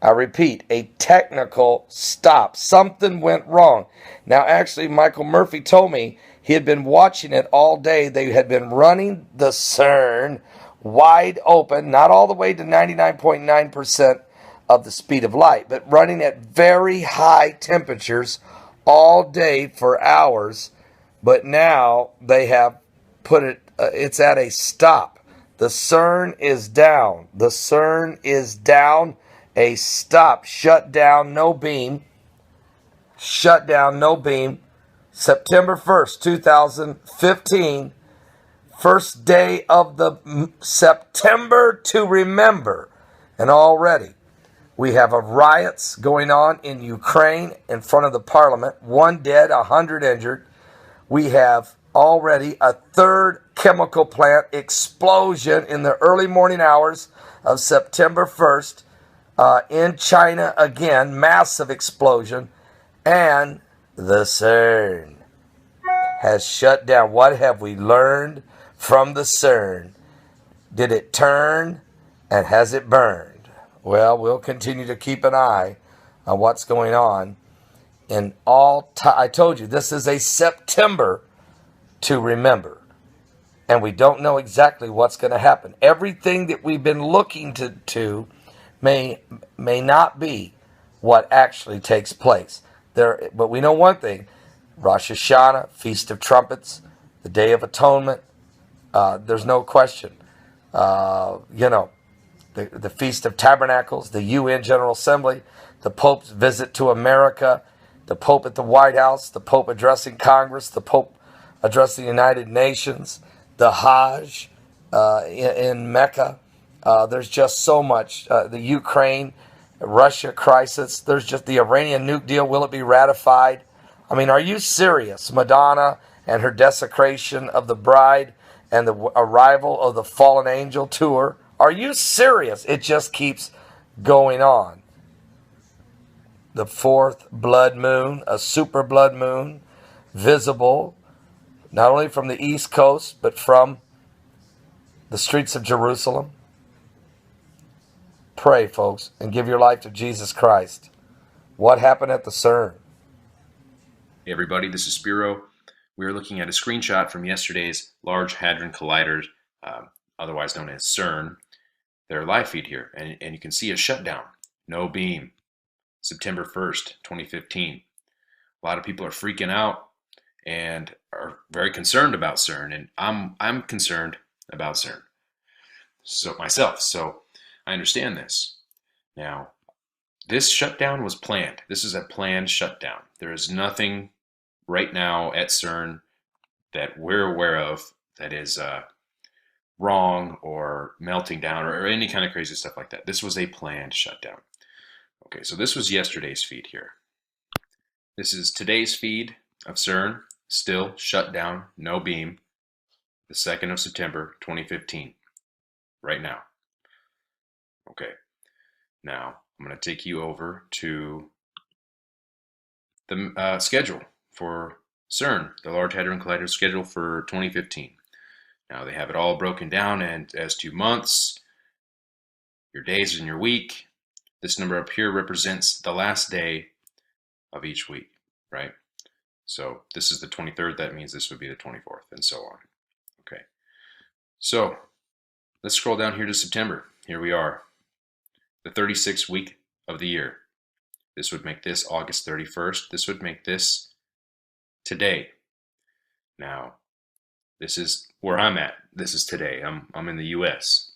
I repeat, a technical stop. Something went wrong. Now, actually, Michael Murphy told me he had been watching it all day. They had been running the CERN wide open, not all the way to 99.9% of the speed of light, but running at very high temperatures all day for hours. But now they have put it, it's at a stop. The CERN is down. The CERN is down. A stop, shut down, no beam. Shut down, no beam. September 1st, 2015. First day of the September to remember. And already we have riots going on in Ukraine in front of the parliament. 1 dead, 100 injured. We have already a third chemical plant explosion in the early morning hours of September 1st in China again. Massive explosion. And the CERN has shut down. What have we learned from the CERN? Did it turn and has it burned? Well, we'll continue to keep an eye on what's going on. In I told you, this is a September to remember. And we don't know exactly what's going to happen. Everything that we've been looking to may not be what actually takes place. But we know one thing. Rosh Hashanah, Feast of Trumpets, the Day of Atonement, there's no question. The Feast of Tabernacles, the UN General Assembly, the Pope's visit to America, the Pope at the White House, the Pope addressing Congress, the Pope addressing the United Nations, the Hajj in Mecca. There's just so much. The Ukraine, Russia crisis. There's just the Iranian nuke deal. Will it be ratified? I mean, are you serious? Madonna and her desecration of the bride and the arrival of the fallen angel tour. Are you serious? It just keeps going on. The fourth blood moon, a super blood moon, visible not only from the East Coast, but from the streets of Jerusalem. Pray, folks, and give your life to Jesus Christ. What happened at the CERN? Hey everybody, this is Spiro. We're looking at a screenshot from yesterday's Large Hadron Collider, otherwise known as CERN. Their live feed here, and you can see a shutdown, no beam, September 1st, 2015. A lot of people are freaking out and are very concerned about CERN, and I'm concerned about CERN. So I understand this. Now, this shutdown was planned. This is a planned shutdown. There is nothing right now at CERN that we're aware of that is wrong or melting down or any kind of crazy stuff like that. This was a planned shutdown. Okay, so this was yesterday's feed here. This is today's feed of CERN, still shut down, no beam, the 2nd of September, 2015, right now. Okay, now I'm going to take you over to the schedule for CERN, the Large Hadron Collider schedule for 2015. Now they have it all broken down and as to months, your days and your week. This number up here represents the last day of each week, right? So this is the 23rd, that means this would be the 24th, and so on. Okay, so let's scroll down here to September. Here we are, the 36th week of the year. This would make this August 31st. This would make this today. Now, this is where I'm at. This is today. I'm in the US.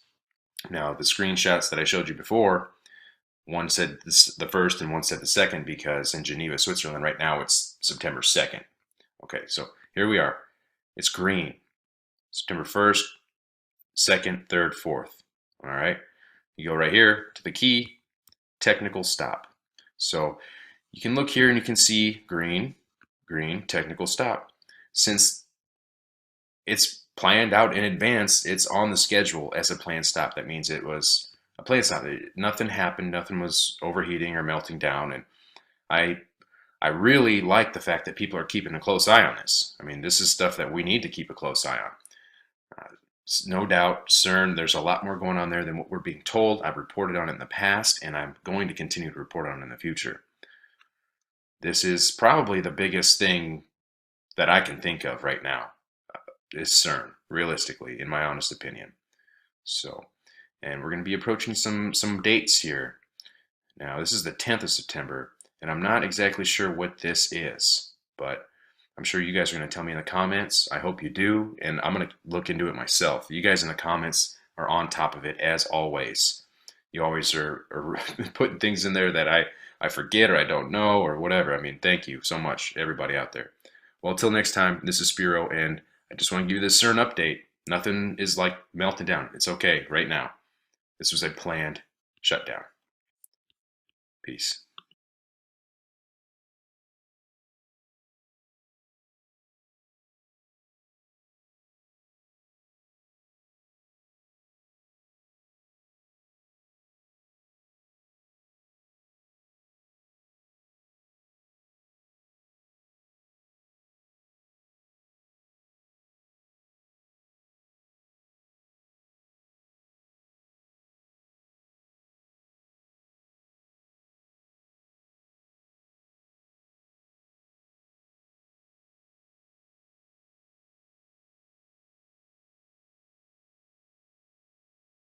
Now, the screenshots that I showed you before, one said the 1st and one said the 2nd because in Geneva, Switzerland, right now it's September 2nd. Okay, so here we are. It's green. September 1st, 2nd, 3rd, 4th. All right. You go right here to the key, technical stop. So you can look here and you can see green, green, technical stop. Since it's planned out in advance, it's on the schedule as a planned stop. That means it was a planned stop. Nothing happened, nothing was overheating or melting down. And I really like the fact that people are keeping a close eye on this. I mean, this is stuff that we need to keep a close eye on. No doubt, CERN, there's a lot more going on there than what we're being told. I've reported on it in the past, and I'm going to continue to report on it in the future. This is probably the biggest thing that I can think of right now, is CERN, realistically, in my honest opinion. So, and we're going to be approaching some dates here. Now, this is the 10th of September, and I'm not exactly sure what this is, but I'm sure you guys are going to tell me in the comments. I hope you do, and I'm going to look into it myself. You guys in the comments, are on top of it as always. You always are putting things in there that I forget or I don't know or whatever. I mean, thank you so much, everybody out there. Well, until next time, this is Spiro, and I just want to give you this CERN update. Nothing is like melting down. It's okay right now. This was a planned shutdown. Peace.